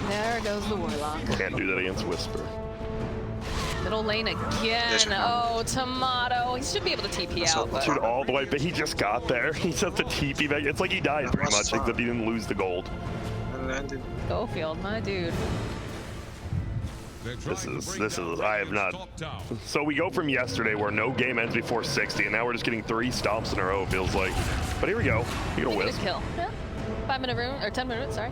G: There goes the Warlock.
H: Can't do that against Whisper.
G: Middle lane again. Oh, Tomato. He should be able to TP out. But...
H: Dude, all the way, but he just got there. He just the TP back. It's like he died pretty much, except he didn't lose the gold.
G: Schofield, my dude.
H: This is, I have not. So we go from yesterday where no game ends before 60, and now we're just getting 3 stomps in a row, it feels like. But here we go. You get a whiz.
G: Kill. Yeah. 5-minute rune, or 10 minutes, sorry.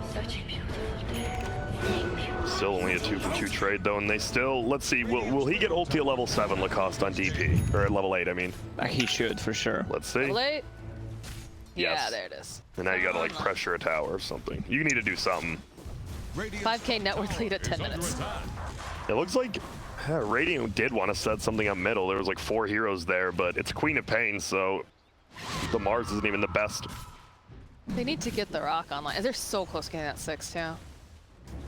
H: Still only a 2-for-2 trade though, and they still, let's see, will he get ulti at level 7 Lacoste on DP? Or at level 8, I mean.
I: He should, for sure.
H: Let's see.
G: Level 8?
H: Yes.
G: Yeah, there it is.
H: And now you gotta like pressure a tower or something. You need to do something.
G: 5k network lead at 10 minutes.
H: It looks like Radiant did want to set something up middle. There was like 4 heroes there, but it's Queen of Pain, so the Mars isn't even the best.
G: They need to get the rock online. They're so close to getting that 6 too.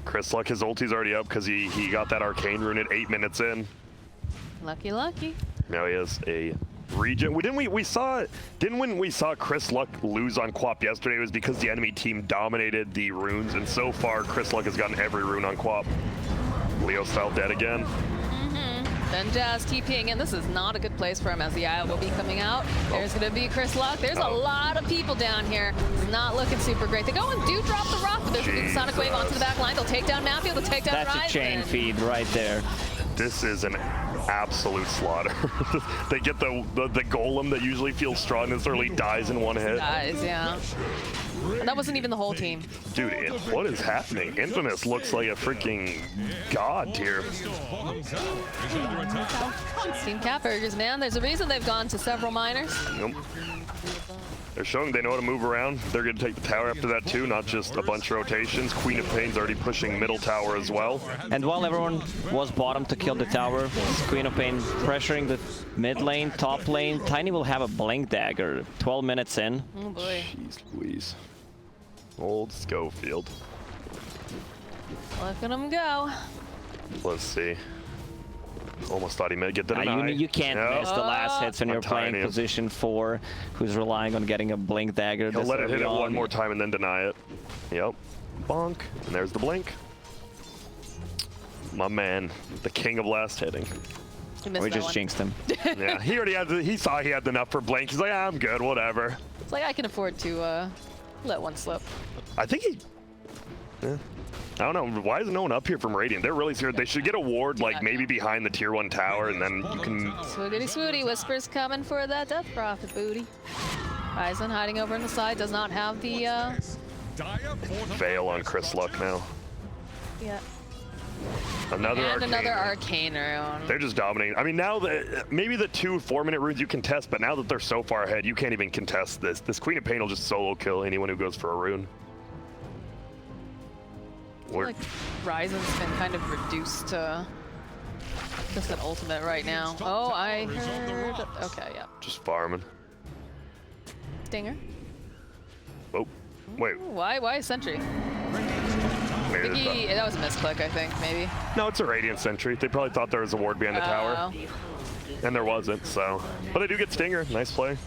H: Chris Luck, his ulti's already up because he got that arcane rune at 8 minutes in.
G: Lucky, lucky.
H: Now he has a region. When we saw Chris Luck lose on Quap yesterday, it was because the enemy team dominated the runes, and so far Chris Luck has gotten every rune on Quap. Leo style dead again.
G: Then Jazz TPing in. This is not a good place for him as the IO will be coming out. There's going to be Chris Luck. There's a lot of people down here. It's not looking super great. They go and do drop the rock, but there's a big Sonic Wave onto the back line. They'll take down Matthew. They'll take down Ryzen.
I: That's a chain feed right there.
H: This is an absolute slaughter. They get the golem that usually feels strong this early, dies in 1 hit.
G: Dies, yeah. And that wasn't even the whole team.
H: Dude, what is happening? Infamous looks like a freaking god tier.
G: Team Catburgers, man. There's a reason they've gone to several minors.
H: Nope. They're showing they know how to move around. They're going to take the tower after that too, not just a bunch of rotations. Queen of Pain's already pushing middle tower as well.
I: And while everyone was bottom to kill the tower, Queen of Pain pressuring the mid lane, top lane. Tiny will have a blink dagger 12 minutes in.
G: Oh boy.
H: Jeez Louise. Old Schofield.
G: Look at him go.
H: Let's see. Almost thought he might get the deny.
I: You can't miss the last hits when you're playing
H: Tiny.
I: position 4, who's relying on getting a blink dagger.
H: He'll let it hit it one more time and then deny it. Yep. Bonk. And there's the blink. My man, the king of last hitting.
I: We just jinxed him.
H: Yeah, he already had. He saw he had enough for blink. He's like, I'm good, whatever.
G: It's like I can afford to let one slip.
H: I think he. Yeah. I don't know. Why is no one up here from Radiant? They're really scared. They should get a ward, like maybe behind the tier 1 tower, and then you can.
G: Swoogity swooty. Whispers coming for that Death Prophet booty. Ryzen hiding over on the side does not have the.
H: Veil on Chris Luck now.
G: Yeah.
H: Another
G: arcane rune.
H: They're just dominating. I mean, now that maybe the 2 4-minute runes you contest, but now that they're so far ahead, you can't even contest this. This Queen of Pain will just solo kill anyone who goes for a rune.
G: I feel like Ryzen's been kind of reduced to just an ultimate right now. Oh, I heard. Okay, yeah.
H: Just farming.
G: Stinger.
H: Oh, wait.
G: Why Sentry?
H: Maybe
G: that was a misclick, I think, maybe.
H: No, it's a Radiant Sentry. They probably thought there was a ward behind the tower. And there wasn't, so. But they do get Stinger. Nice play.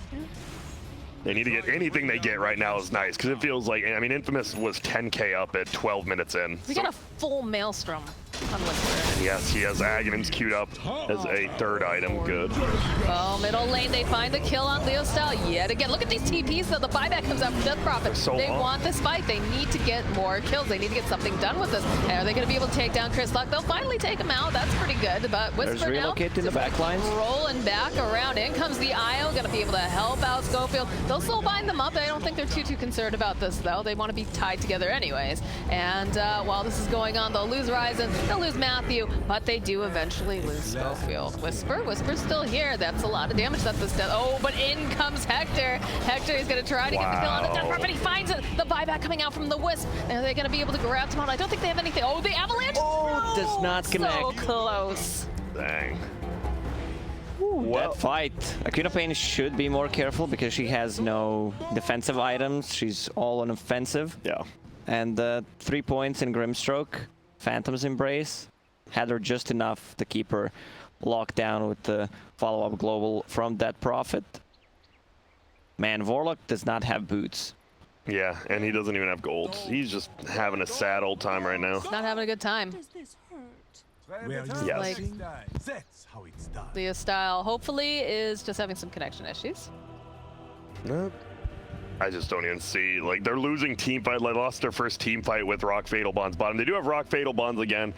H: They need to get anything they get right now is nice, because it feels like, I mean, Infamous was 10k up at 12 minutes in.
G: We got a full Maelstrom on Whisper.
H: Yes, he has Aghanim's queued up as a 3rd item. Good.
G: Oh, middle lane, they find the kill on Leo Style yet again. Look at these TPs, though. The buyback comes out from Death Prophet. They want this fight. They need to get more kills. They need to get something done with this. And are they going to be able to take down Chris Luck? They'll finally take him out. That's pretty good. But Whisper now
I: in the back lines.
G: Rolling back around. In comes the IO. Going to be able to help out Schofield. They'll still bind them up. I don't think they're too concerned about this, though. They want to be tied together anyways. And while this is going on, they'll lose Ryzen. They'll lose Matthew. But they do eventually lose Schofield. Whisper's still here. That's a lot of damage that this does. Oh, but in comes Hector. Hector is going to try to get the kill on the Death Prophet. He finds it. The buyback coming out from the Wisp. Are they going to be able to grab him out? I don't think they have anything. Oh, the Avalanche!
I: Oh, does not connect.
G: So close.
H: Dang.
I: That fight. Queen of Pain should be more careful because she has no defensive items. She's all on offensive.
H: Yeah.
I: And 3 points in Grimstroke. Phantom's Embrace had her just enough to keep her locked down with the follow-up global from Death Prophet. Man, Warlock does not have boots.
H: Yeah, and he doesn't even have gold. He's just having a sad old time right now.
G: Not having a good time.
H: Yes.
G: Like,
A: That's how it's done.
G: Leo Style hopefully is just having some connection issues.
H: Nope. I just don't even see, like, they're losing team fight. They lost their first team fight with Rock Fatal Bonds bottom. They do have Rock Fatal Bonds again.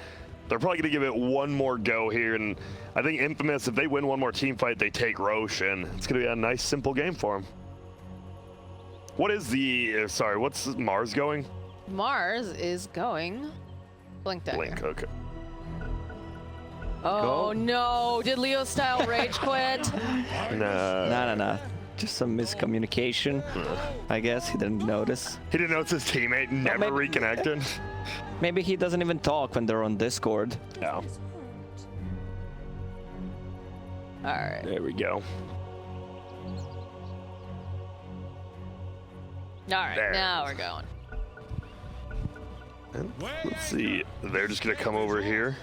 H: They're probably going to give it one more go here, and I think Infamous, if they win one more team fight, they take Roche, and it's going to be a nice, simple game for them. What is the, sorry, what's Mars going?
G: Mars is going Blink Dagger.
H: Blink, okay.
G: Oh no, did Leo Style rage quit?
I: No. Just some miscommunication. I guess he didn't notice.
H: He didn't notice his teammate never reconnected.
I: Maybe he doesn't even talk when they're on Discord.
H: Yeah.
G: Alright.
H: There we go.
G: Alright,
H: There.
G: now we're going.
H: And let's see. They're just going to come over here.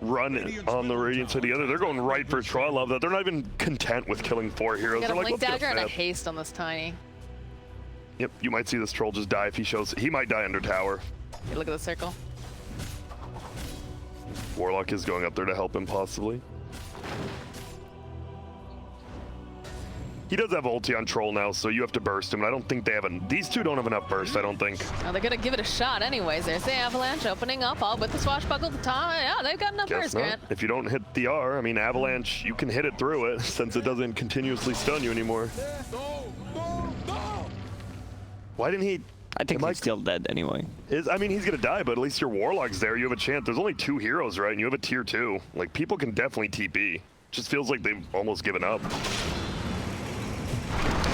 H: Run on the Radiant to the other. They're going right for Troy. I love that. They're not even content with killing 4 heroes.
G: Got a
H: They're like,
G: Blink
H: let's get
G: Dagger and a
H: fifth.
G: haste on this Tiny.
H: Yep, you might see this troll just die if he shows. He might die under tower.
G: Hey, look at the circle.
H: Warlock is going up there to help him, possibly. He does have ulti on troll now, so you have to burst him. And I don't think they have these two don't have enough burst, I don't think.
G: Now they're gonna give it a shot anyways. There's the Avalanche opening up, all with the swashbuckle at the top. Yeah, they've got enough
H: Guess
G: burst,
H: not.
G: Grant.
H: If you don't hit the R, I mean, Avalanche, you can hit it through it since it doesn't continuously stun you anymore. Why didn't he?
I: I think he's still dead anyway.
H: I mean, he's gonna die, but at least your Warlock's there. You have a chance. There's only 2 heroes, right? And you have a tier 2. Like, people can definitely TP. Just feels like they've almost given up.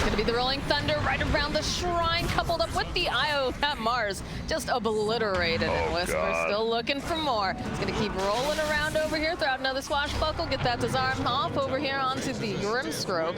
G: Gonna be the Rolling Thunder right around the shrine, coupled up with the IO. That Mars just obliterated, and Whisper
H: God.
G: still looking for more. He's gonna keep rolling around over here, throw out another swashbuckle, get that disarm off over here onto the Grimstroke.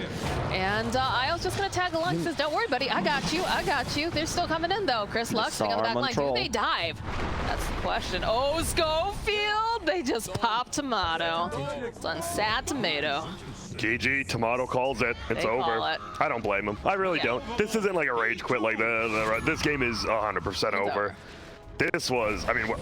G: And IO's just gonna tag along. He says, don't worry, buddy, I got you, I got you. They're still coming in though. Chris Lux sitting on the back line. Do they dive? That's the question. Oh, Schofield! They just popped Tomato. It's on sad Tomato.
H: GG, Tomato calls it. It's
G: They
H: over.
G: call it.
H: I don't blame him. I really
G: Yeah.
H: don't. This isn't like a rage quit like that. This game is 100% over. This was, I mean,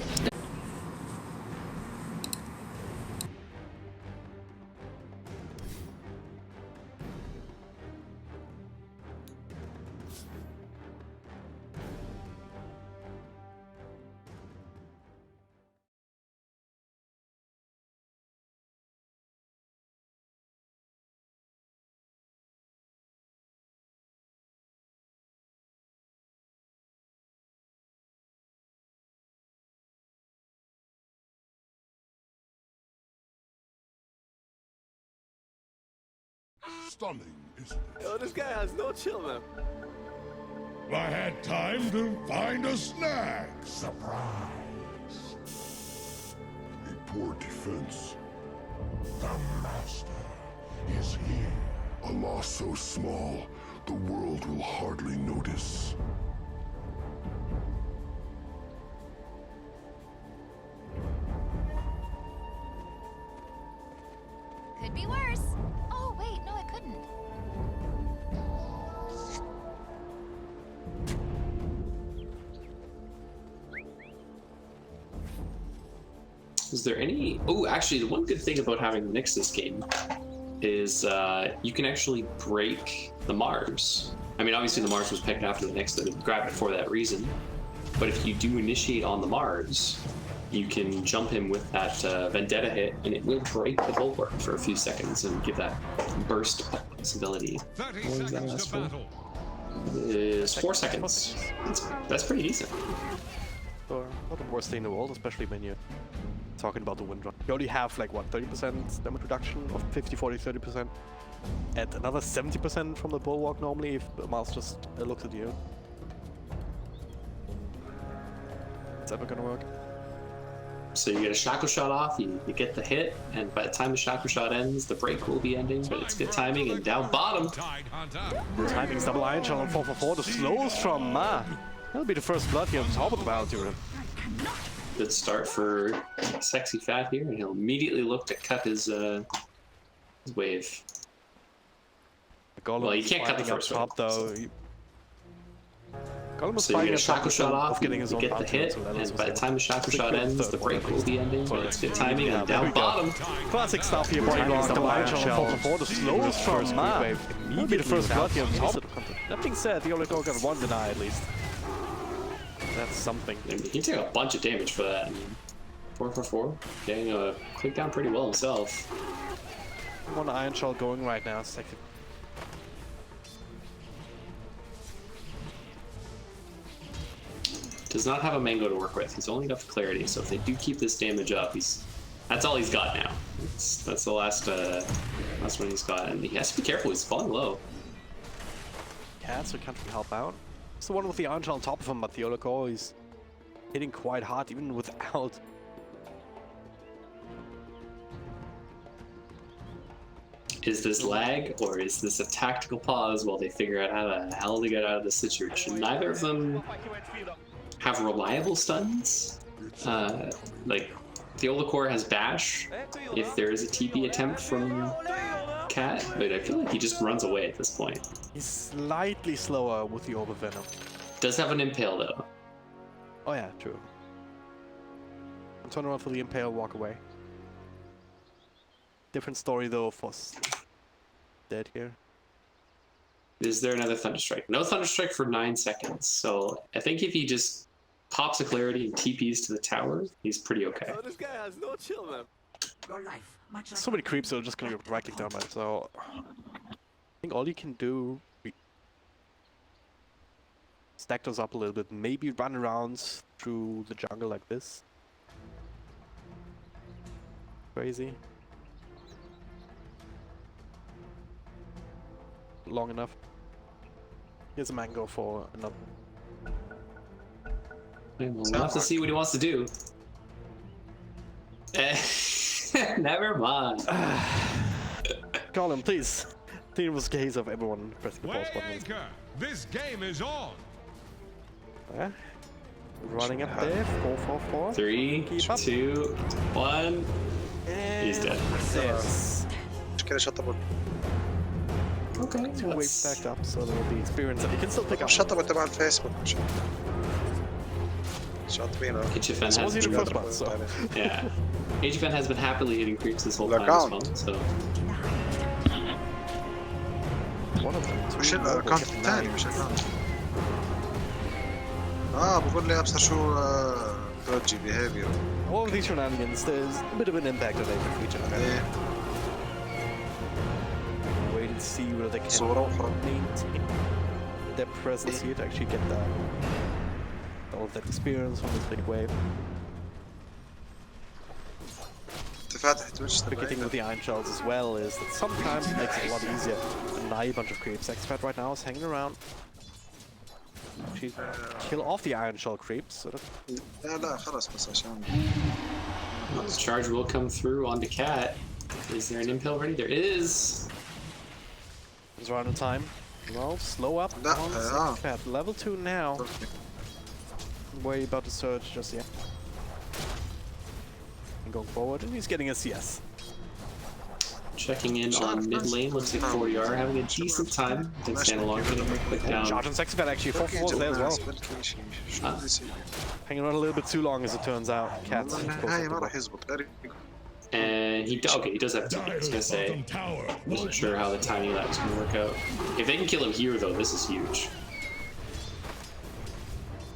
A: Stunning, isn't it?
J: Yo, this guy has no chill, man.
A: I had time to find a snack. Surprise. A poor defense. The master is here. A loss so small, the world will hardly notice.
M: Could be worse. Oh, wait, no, it couldn't.
D: Is there any... Oh, actually, the one good thing about having the Nyx this game is you can actually break the Mars. I mean, obviously the Mars was picked after the Nyx, so they grabbed it for that reason. But if you do initiate on the Mars, you can jump him with that Vendetta hit, and it will break the bulwark for a few seconds and give that burst possibility.
B: 30 seconds to battle.
D: Is 4 seconds. That's pretty decent.
E: Or not the worst thing in the world, especially when you're talking about the wind run. You only have like what, 30% damage reduction, or 50, 40, 30%, and another 70% from the bulwark normally if the mouse just looks at you. It's ever gonna work.
D: So you get a shackle shot off, you get the hit, and by the time the shackle shot ends, the break will be ending, but it's good timing, and down bottom.
E: Timing's double iron shot on 444, the slows from Ma. That'll be the first blood here on top of the bounty.
D: Good start for Sexy Fat here, and he'll immediately look to cut his wave.
E: Well,
D: you can't cut the first
E: top
D: wave,
E: though.
D: So you get a Shackle Shot off, you get the hit, and by the time the Shackle Shot ends, the break will be ending. So it's good timing, and down bottom.
E: Classic stuff here. Body block, the Iron Shell. The slowest from Man. That'll be the first blood here on top. That being said, the only got one deny at least. That's something.
D: He took a bunch of damage for that. 4 for 4, getting a click down pretty well himself.
E: One Iron Shell going right now. Second.
D: Does not have a mango to work with. He's only got the clarity, so if they do keep this damage up, that's all he's got now. That's the last one he's got, and he has to be careful. He's falling low.
E: Cats, so can't help out. It's the one with the Iron Shell on top of him, but the Oloko is hitting quite hard even without.
D: Is this lag, or is this a tactical pause while they figure out how the hell to get out of this situation? Neither of them have reliable stuns. Like, the Olakor has Bash if there is a TP attempt from Cat, but I feel like he just runs away at this point.
E: He's slightly slower with the Overvenom.
D: Does have an Impale, though.
E: Oh yeah, true. I'll turn around for the Impale, walk away. Different story though for dead here.
D: Is there another Thunderstrike? No Thunderstrike for 9 seconds, so I think if he just pops a clarity and TPs to the tower, he's pretty okay.
J: Oh, this guy has no chill, man.
E: So many creeps that are just gonna get right click down by it, so I think all you can do stack those up a little bit, maybe run around through the jungle like this. Crazy. Long enough. Here's a mango for another.
D: We'll have to see what he wants to do. Never mind.
E: Colin, please. I think it was a case of everyone pressing the pause button.
B: This game is on.
E: Yeah. Running up there. 4-4-4.
D: 3, 2, 1. He's dead.
E: Yes.
D: Okay.
E: 2 waves stacked up, so there will be experience that you can still pick up.
F: شطبوا تبع الفيسبوك شاطبين.
D: HFN has been
E: first one, so.
D: Yeah. HFN has been happily hitting creeps this whole time as well, so.
E: One of them.
F: مش الاكونت الثاني مش الاكونت. بقول لي ابصر شو دوجي behavior.
E: All of these shenanigans, there's a bit of an impact on each other. Wait and see whether they can maintain their presence here to actually get all of that experience from this big wave. The good thing with the Iron Shells as well is that sometimes it makes it a lot easier to deny a bunch of creeps. Expat right now is hanging around. Actually kill off the Iron Shell creeps. So
D: this charge will come through onto Cat. Is there an impale ready? There is.
E: It's around the time. Well, slow up on Expat. Level 2 now. Worry about the surge just yet. And going forward, and he's getting a CS.
D: Checking in on mid lane, looks like 4ER having a decent time. Didn't stand along, getting a quick down.
E: Charge on Sexifat actually, 4-4 there as well. Hanging around a little bit too long as it turns out. Cat's
D: and he does have TP, I was gonna say. Wasn't sure how the timing of that was gonna work out. If they can kill him here though, this is huge.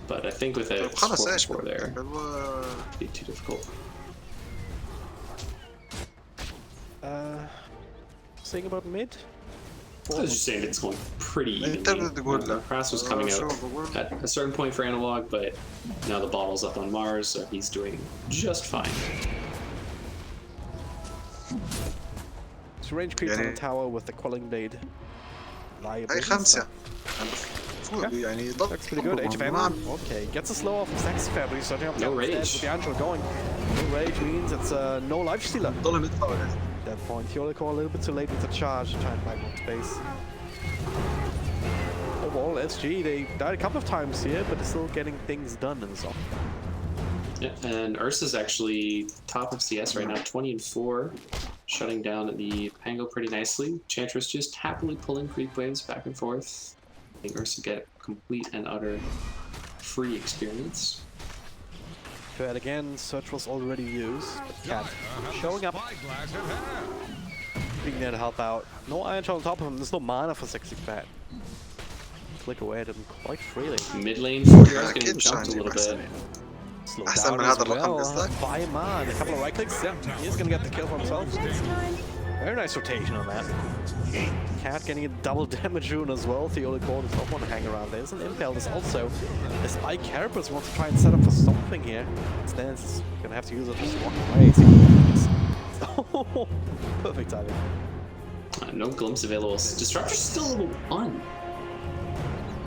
D: But I think with a 4-4 there, it'd be too difficult.
E: Saying about mid?
D: I was just saying it's going pretty evenly. Crass was coming out at a certain point for Analog, but now the bottle's up on Mars, so he's doing just fine.
E: So range creeps on the tower with the Quelling Blade.
F: هاي 5
E: Looks pretty good. HFN. Okay, gets a slow off of Sexifat, but he's starting up
D: no rage.
E: with the Angel going. No rage means it's no life stealer. At that point, Yoloko a little bit too late with the charge to try and buy more space. Overall, SG, they died a couple of times here, but they're still getting things done and so.
D: Yeah, and Ursa's actually top of CS right now, 20-4, shutting down the Pango pretty nicely. Chantress just happily pulling creep waves back and forth. Ursa get complete and utter free experience.
E: But again, Search was already used. But Cat showing up, being there to help out. No Iron Shell on top of him, there's no mana for 60 Fat. Click away at him quite freely.
D: Mid lane, 4 years getting jumped a little bit.
E: Slow down as well by Man. A couple of right clicks, yeah, he's gonna get the kill for himself. Very nice rotation on that. Cat getting a double damage rune as well. Theola Core does not want to hang around. There's an Impel. There's also a Spike Carapace wants to try and set up for something here. Instead, he's gonna have to use it to just walk away. Oh, perfect timing.
D: No glimpse available. Disruptor's still level 1.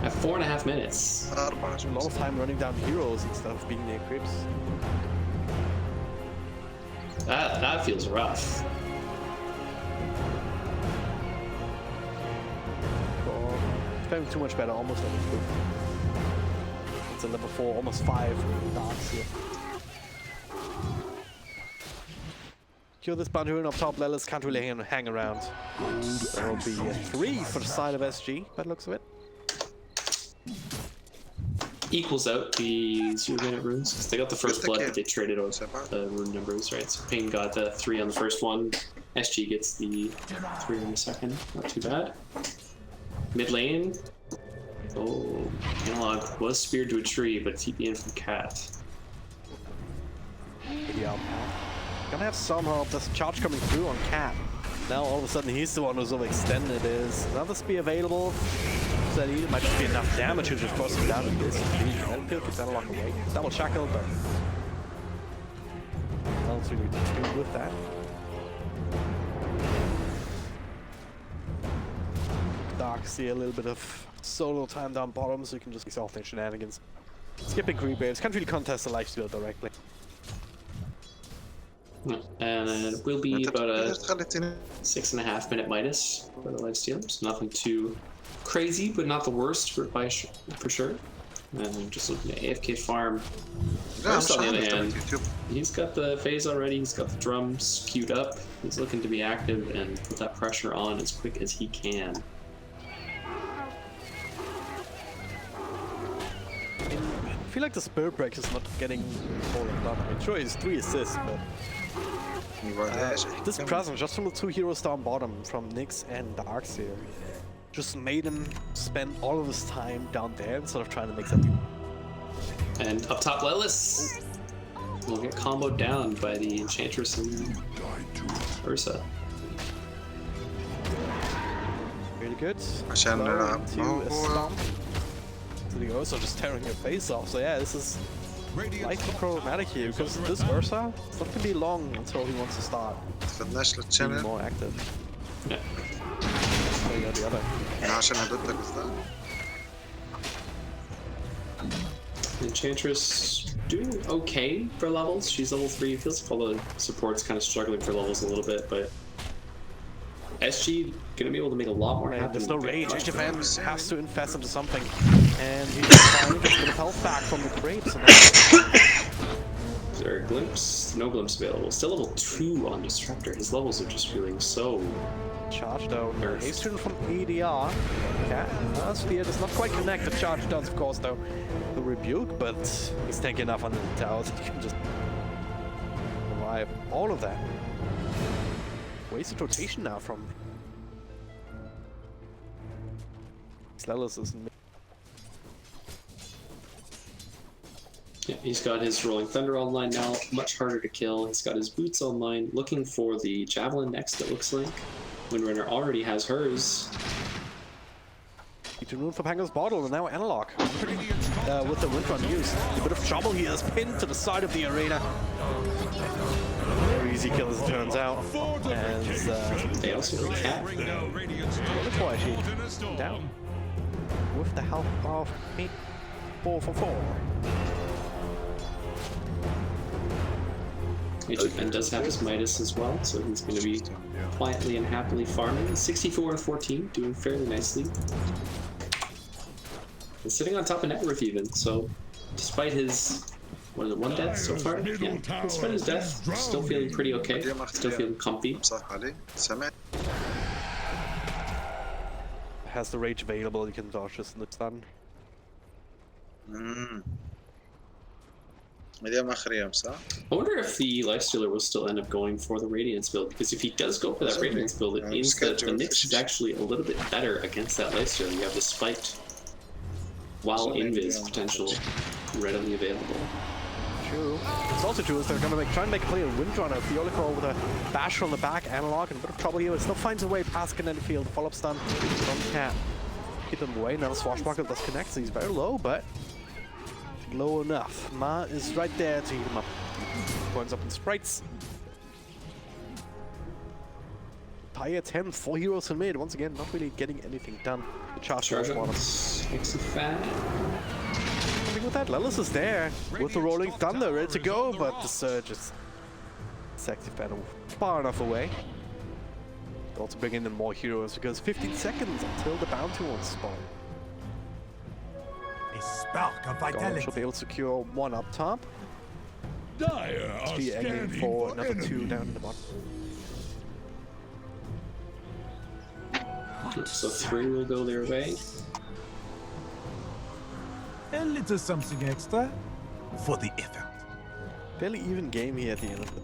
D: At 4.5 minutes.
E: A lot of time running down heroes instead of being near creeps.
D: That feels rough.
E: Playing too much better, almost level 2. It's a level 4, almost 5 darks here. Kill this bounty rune up top, Lelis can't really hang around. There will be a 3 for the side of SG, by the looks of it.
D: Equals out the 0-minute runes, because they got the first blood, but they traded out the rune numbers, right? So Ping got the 3 on the first one, SG gets the 3 on the second, not too bad. Mid lane. Oh, Analog was speared to a tree, but TP in from Cat.
E: Yeah. Gonna have some help. There's a charge coming through on Cat. Now all of a sudden he's the one who's overextended. Is another spear available? So it might just be enough damage to just force him down in this. That'll keep Analog away. Double shackle, but nothing's really do with that. Dark see a little bit of solo time down bottom, so you can just be off their shenanigans. Skipping creep waves, can't really contest the lifesteal directly.
D: And it will be about a 6.5 minute Midas for the lifesteal. So nothing too crazy, but not the worst for sure. And just looking at AFK farm. First, on the other hand, he's got the phase already, he's got the drums queued up. He's looking to be active and put that pressure on as quick as he can.
E: I feel like the Spirit Break is not getting all done. I mean, sure, he's 3 assists, but this presence just from the 2 heroes down bottom, from Nyx and Darkseer, just made him spend all of his time down there instead of trying to make something.
D: And up top, Lelis will get comboed down by the Enchantress and Ursa.
E: Really good.
F: I känner
E: to a stomp. To the Ursa just tearing your face off. So yeah, this is likely problematic here because this Ursa, it's not gonna be long until he wants to start being more active.
D: Yeah.
E: So you got the other.
D: Enchantress doing okay for levels. She's level 3. Feels like all the supports kind of struggling for levels a little bit, but SG gonna be able to make a lot more happen.
E: There's no rage. HFM has to infest into something, and he's finally gets a bit of health back from the grapes.
D: Is there a glimpse? No glimpse available. Still level 2 on Disruptor. His levels are just feeling so
E: charged out. Ace turn from ADR. Yeah, Spear does not quite connect. The charge does, of course, though. The rebuke, but he's tanky enough under the towers that he can just survive all of that. Wasted rotation now from Lelis isn't.
D: Yeah, he's got his Rolling Thunder online now, much harder to kill. He's got his boots online, looking for the Javelin next, it looks like. Windrunner already has hers.
E: To move for Pango's bottle, and now Analog with the Windrun used. A bit of trouble here is pinned to the side of the arena. Very easy kill as it turns out. And
D: they also have a Cat.
E: Actually down with the help of 444.
D: HFN does have his Midas as well, so he's going to be quietly and happily farming. 64 and 14, doing fairly nicely. And sitting on top of net worth even, so despite his, what is it, 1 death so far? Yeah, despite his death, still feeling pretty okay, still feeling comfy.
E: has the rage available, you can dodge this in the stun.
D: I wonder if the Lifestealer will still end up going for the Radiance build, because if he does go for that Radiance build, it means that the Nyx is actually a little bit better against that Lifestealer. You have the spiked while invis potential readily available.
E: True. It's also true is they're going to try and make a play of Windrunner. Theolical with a bash on the back, Analog in a bit of trouble here. It still finds a way past Kinetic Field. Follow-up stun from Cat. Keep them away. Now the Swashbuckle does connect, so he's very low, but low enough. Ma is right there to heat him up. Points up in sprites. Tie at 10, 4 heroes in mid. Once again, not really getting anything done. The charge
D: makes a fan.
E: With that, Lelis is there with the Rolling Thunder ready to go, but the Surge is sexy fan far enough away. They'll also bring in more heroes because 15 seconds until the bounty won't spawn.
J: A spark of vitality.
E: Should be able to secure one up top. Be aiming for another 2 down in the bottom.
D: So 3 will go their way.
J: A little something extra for the effort.
E: Fairly even game here at the end of it.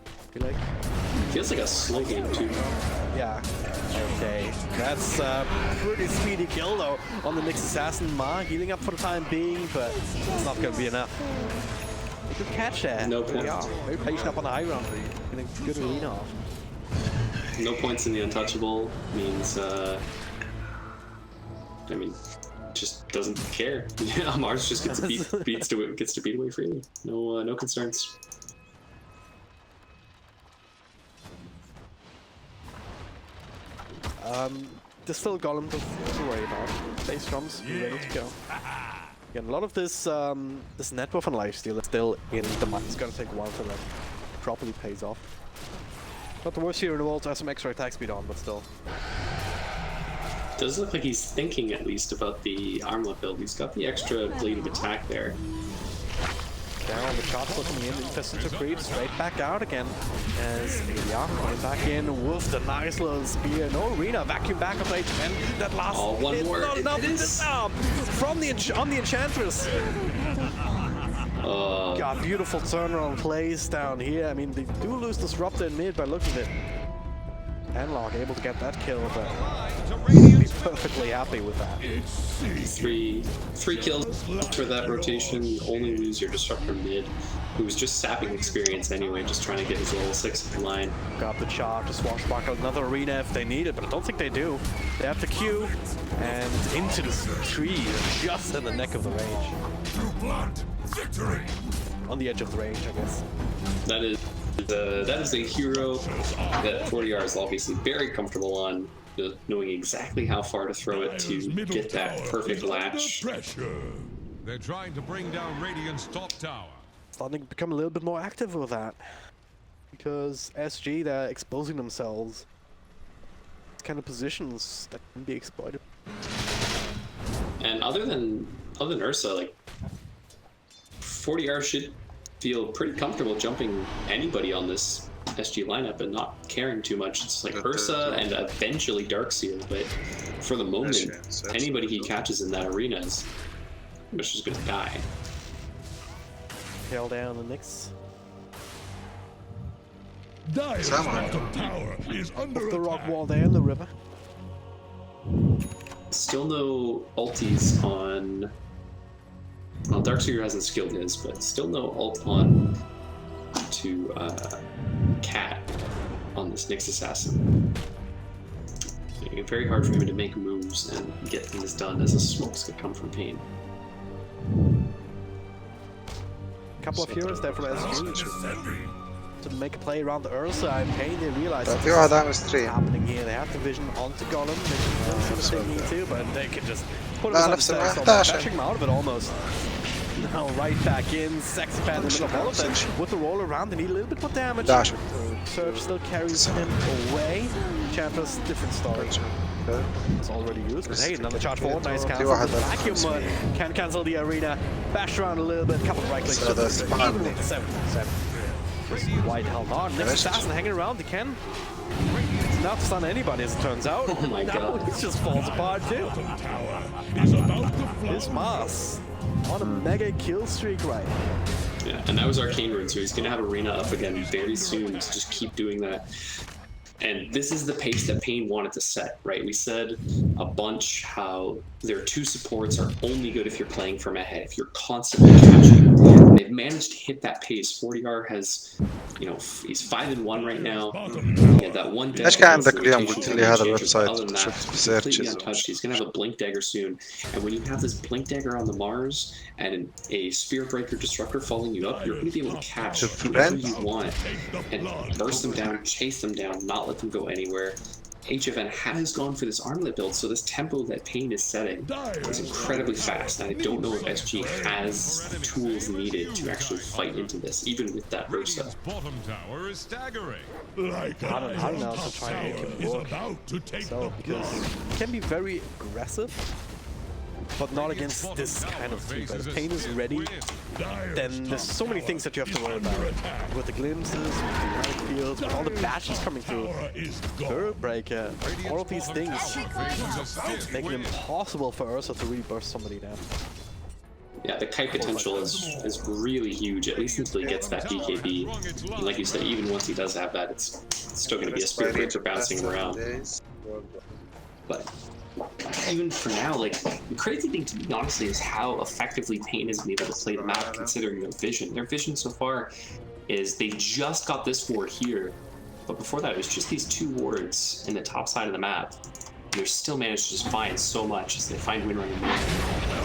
E: I feel like.
D: Feels like a slow game too.
E: Yeah. Okay. That's a pretty speedy kill though on the Nyx Assassin. Ma healing up for the time being, but it's not going to be enough. A good catch there.
D: No point.
E: Very patient up on the high ground. Getting a good arena off.
D: No points in the untouchable means, I mean, just doesn't care. Yeah, Mars just gets to beat away freely. No, no concerns.
E: There's still Golem to worry about. Base drums ready to go. Again, a lot of this this net buff and lifesteal is still in the mind. It's gonna take a while till that properly pays off. Not the worst hero in the world to have some extra attack speed on, but still.
D: Does look like he's thinking at least about the armlet build. He's got the extra bleed of attack there.
E: Down the shots looking in, Infest into creep, straight back out again. As Ilya coming back in with the nice little spear. No arena, vacuum back of H10. That last
D: one more.
E: Not enough disarm from the on the Enchantress. God, beautiful turnaround plays down here. I mean, they do lose Disruptor in mid by looking at it. Analog able to get that kill, but be perfectly happy with that.
D: Three kills for that rotation. Only lose your Disruptor mid, who's just sapping experience anyway, just trying to get his level 6 in line.
E: Got the charge to Swashbuckle, another arena if they need it, but I don't think they do. They have the Q, and into the tree, just in the neck of the range.
A: Victory!
E: On the edge of the range, I guess.
D: That is a hero that 40R is obviously very comfortable on, knowing exactly how far to throw it to get that perfect latch.
B: They're trying to bring down Radiant's top tower.
E: Starting to become a little bit more active with that. Because SG, they're exposing themselves. It's kind of positions that can be exploited.
D: And other than Ursa, like 40R should feel pretty comfortable jumping anybody on this SG lineup and not caring too much. It's like Ursa and eventually Darkseer, but for the moment, anybody he catches in that arena is just gonna die.
E: Tail down the Nyx.
A: Tower is under
E: the rock wall there in the river.
D: Still no ultis on. Well, Darkseer hasn't skilled his, but still no ult on to Cat on this Nyx Assassin. Making it very hard for him to make moves and get things done as the smokes could come from Pain.
E: Couple of heroes there for SG to make a play around the Ursa and Pain. They realize what's happening here. They have the vision onto Golem. They need to, but they can just put him on dashing him out of it almost. Now right back in, Sexy Fan in the middle of all of them. With the roll around, they need a little bit more damage. Surge still carries him away. Champions, different story. It's already used, but hey, another charge forward, nice cancel. Vacuum can cancel the arena. Bash around a little bit, couple of right clicks. Even with the 7. Just wide held on. Next Assassin hanging around, they can not to stun anybody, as it turns out.
D: Oh my god.
E: He just falls apart too. This Mars on a mega kill streak right.
D: Yeah, and that was Arcane Rune, so he's gonna have Arena up again very soon to just keep doing that. And this is the pace that Pain wanted to set, right? We said a bunch how their two supports are only good if you're playing from ahead, if you're constantly catching. And they've managed to hit that pace. 40R has, you know, he's 5-1 right now. He had that one
F: ليش كان عندك اليوم قلت لي هذا الويب سايت شفت بسيرشز
D: He's gonna have a blink dagger soon, and when you have this blink dagger on the Mars and a spear breaker disruptor following you up, you're gonna be able to catch whoever you want and burst them down, chase them down, not let them go anywhere. HFN has gone for this armlet build, so this tempo that Pain is setting is incredibly fast, and I don't know if SG has the tools needed to actually fight into this, even with that Ursa.
B: Bottom tower is staggering.
E: I don't know to try and make him work. So, because he can be very aggressive, but not against this kind of team. If Pain is ready, then there's so many things that you have to worry about. With the glimpses, with the right fields, with all the bashes coming through, Turret Breaker, all of these things make it impossible for Ursa to really burst somebody down.
D: Yeah, the kite potential is really huge, at least until he gets that BKB. And like you said, even once he does have that, it's still going to be a spear breaker bouncing him around. But even for now, like, the crazy thing to me, honestly, is how effectively Pain has been able to play the map considering their vision. Their vision so far is they just got this ward here, but before that it was just these two wards in the top side of the map. They're still managed to just find so much as they find win rate.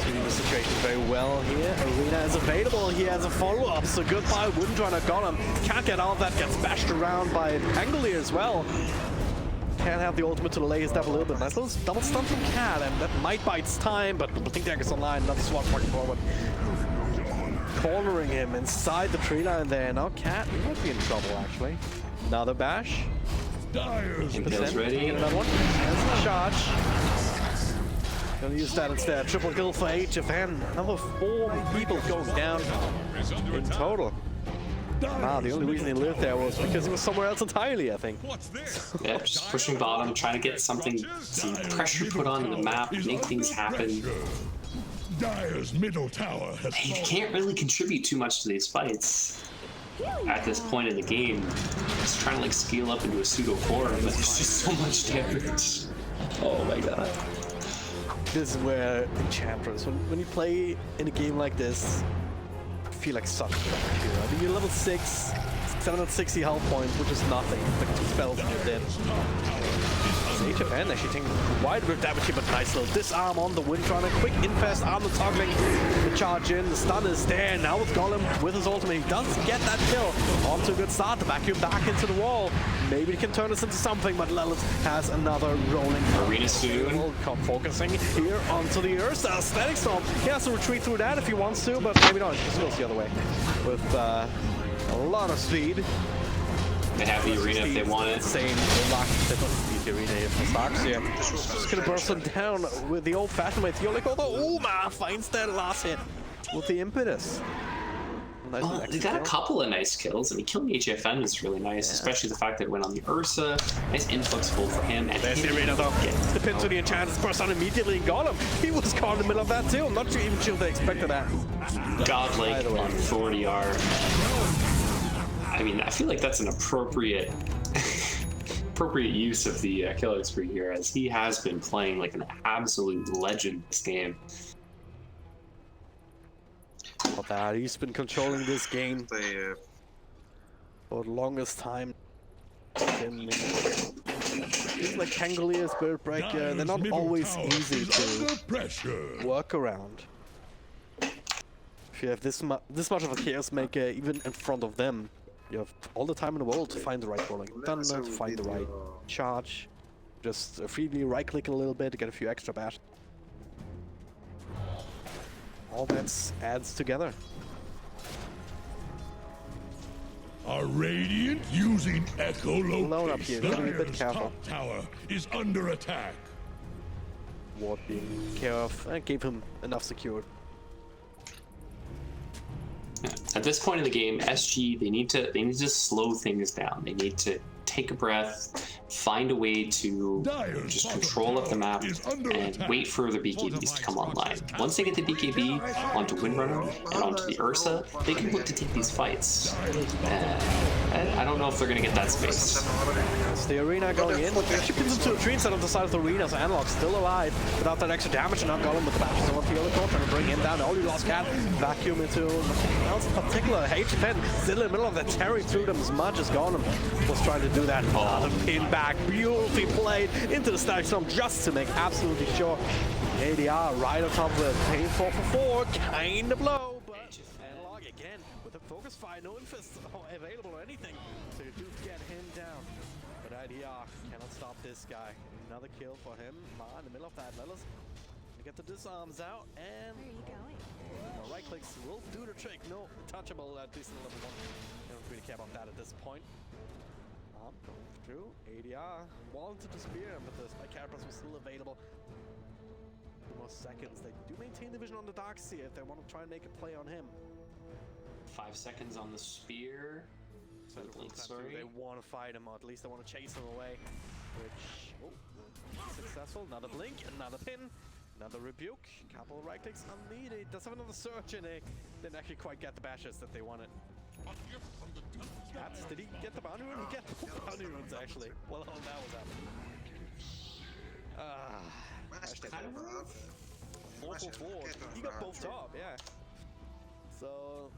E: Reading the situation very well here. Arena is available. He has a follow-up, so goodbye Windrunner Golem. Can't get out, that gets bashed around by Pangolier as well. Can't have the ultimate to delay his death a little bit. Nice little double stun from Cat, and that might buy its time, but the Blink Dagger's online. Another swap walking forward. Cornering him inside the tree line there. Now Cat might be in trouble, actually. Another bash.
D: Impale's ready.
E: Another one. There's the charge. Gonna use that instead. Triple kill for HFN. Another 4 people going down in total. Wow, the only reason he lived there was because he was somewhere else entirely, I think.
D: Yeah, just pushing bottom, trying to get something, some pressure put onto the map, make things happen.
A: Dire's middle tower has
D: He can't really contribute too much to these fights at this point in the game. He's trying to like scale up into a pseudo core, but there's just so much damage. Oh my god.
E: This is where Enchantress, when you play in a game like this, you feel like such a hero. I mean, you're level 6, 760 health points, which is nothing. Like 2 spells and you're dead. HFN actually taking quite a bit of damage here, but nice little disarm on the Windrunner. Quick infest on the toggling. The charge in, the stun is there. Now with Golem with his ultimate, he does get that kill. Off to a good start, the vacuum back into the wall. Maybe he can turn this into something, but Lilith has another rolling.
D: Arena soon.
E: Focusing here onto the Ursa. Static Storm. He has to retreat through that if he wants to, but maybe not. He just goes the other way with a lot of speed.
D: They have the arena if they want it.
E: Same lock. They don't need the arena if the stocks here. Just gonna burst them down with the old-fashioned way. Like, although Uma finds that last hit with the impetus. Nice.
D: Well, they got a couple of nice kills. I mean, killing HFN is really nice, especially the fact that it went on the Ursa. Nice influx full for him. And
E: there's the arena though. The pin to the Enchantress burst on immediately and got him. He was caught in the middle of that too. I'm not even sure they expected that.
D: Godlike on 40R. I mean, I feel like that's an appropriate use of the killer spree here, as he has been playing like an absolute legend this game.
E: Not that he's been controlling this game for the longest time. It's like Pangolier, Spirit Breaker, they're not always easy to work around. If you have this much of a Chaos Maker even in front of them, you have all the time in the world to find the right rolling thunder, to find the right charge. Just freely right-click a little bit to get a few extra bash. All that adds together.
A: Are Radiant using echolocation?
E: Load up here, gotta be a bit careful.
A: Top tower is under attack.
E: Ward being taken care of, and gave him enough secured.
D: At this point in the game, SG they need to slow things down. They need to take a breath, find a way to just control up the map, and wait for the BKBs to come online. Once they get the BKB onto Windrunner and onto the Ursa, they can look to take these fights. I don't know if they're going to get that space.
E: It's the arena going in. Actually pins him to a tree instead of the side of the arena, so Analog's still alive without that extra damage, and now Golem with the bashes on the other court, trying to bring him down. Only lost Cat, vacuum into nothing else in particular. HFN still in the middle of the Terry through them as much as Golem was trying to do that. Another pin back, beautifully played into the static storm just to make absolutely sure. ADR right on top of it. Pain 4 for 4, kind of low, but Analog again with a focus fire, no infest available or anything, so you do get him down. But IDR cannot stop this guy. Another kill for him. Ma in the middle of that. Lelis get the disarms out, and
M: Where are you going?
E: right clicks will do the trick. No touchable at least in level 1. Don't really care about that at this point. Through ADR wanted to spear him, but the spike carapace was still available. 2 more seconds. They do maintain the vision on the Darkseer if they want to try and make a play on him.
D: 5 seconds on the spear.
E: So they want to fight him, or at least they want to chase him away. Which, successful. Another blink, another pin, another rebuke. Couple of right clicks unneeded. Does have another search, and they didn't actually quite get the bashes that they wanted. Cats, did he get the bounty rune? He get both bounty runes actually. Well, that was happening.
F: That's kind of rough.
E: 4 for 4. He got both top, yeah. So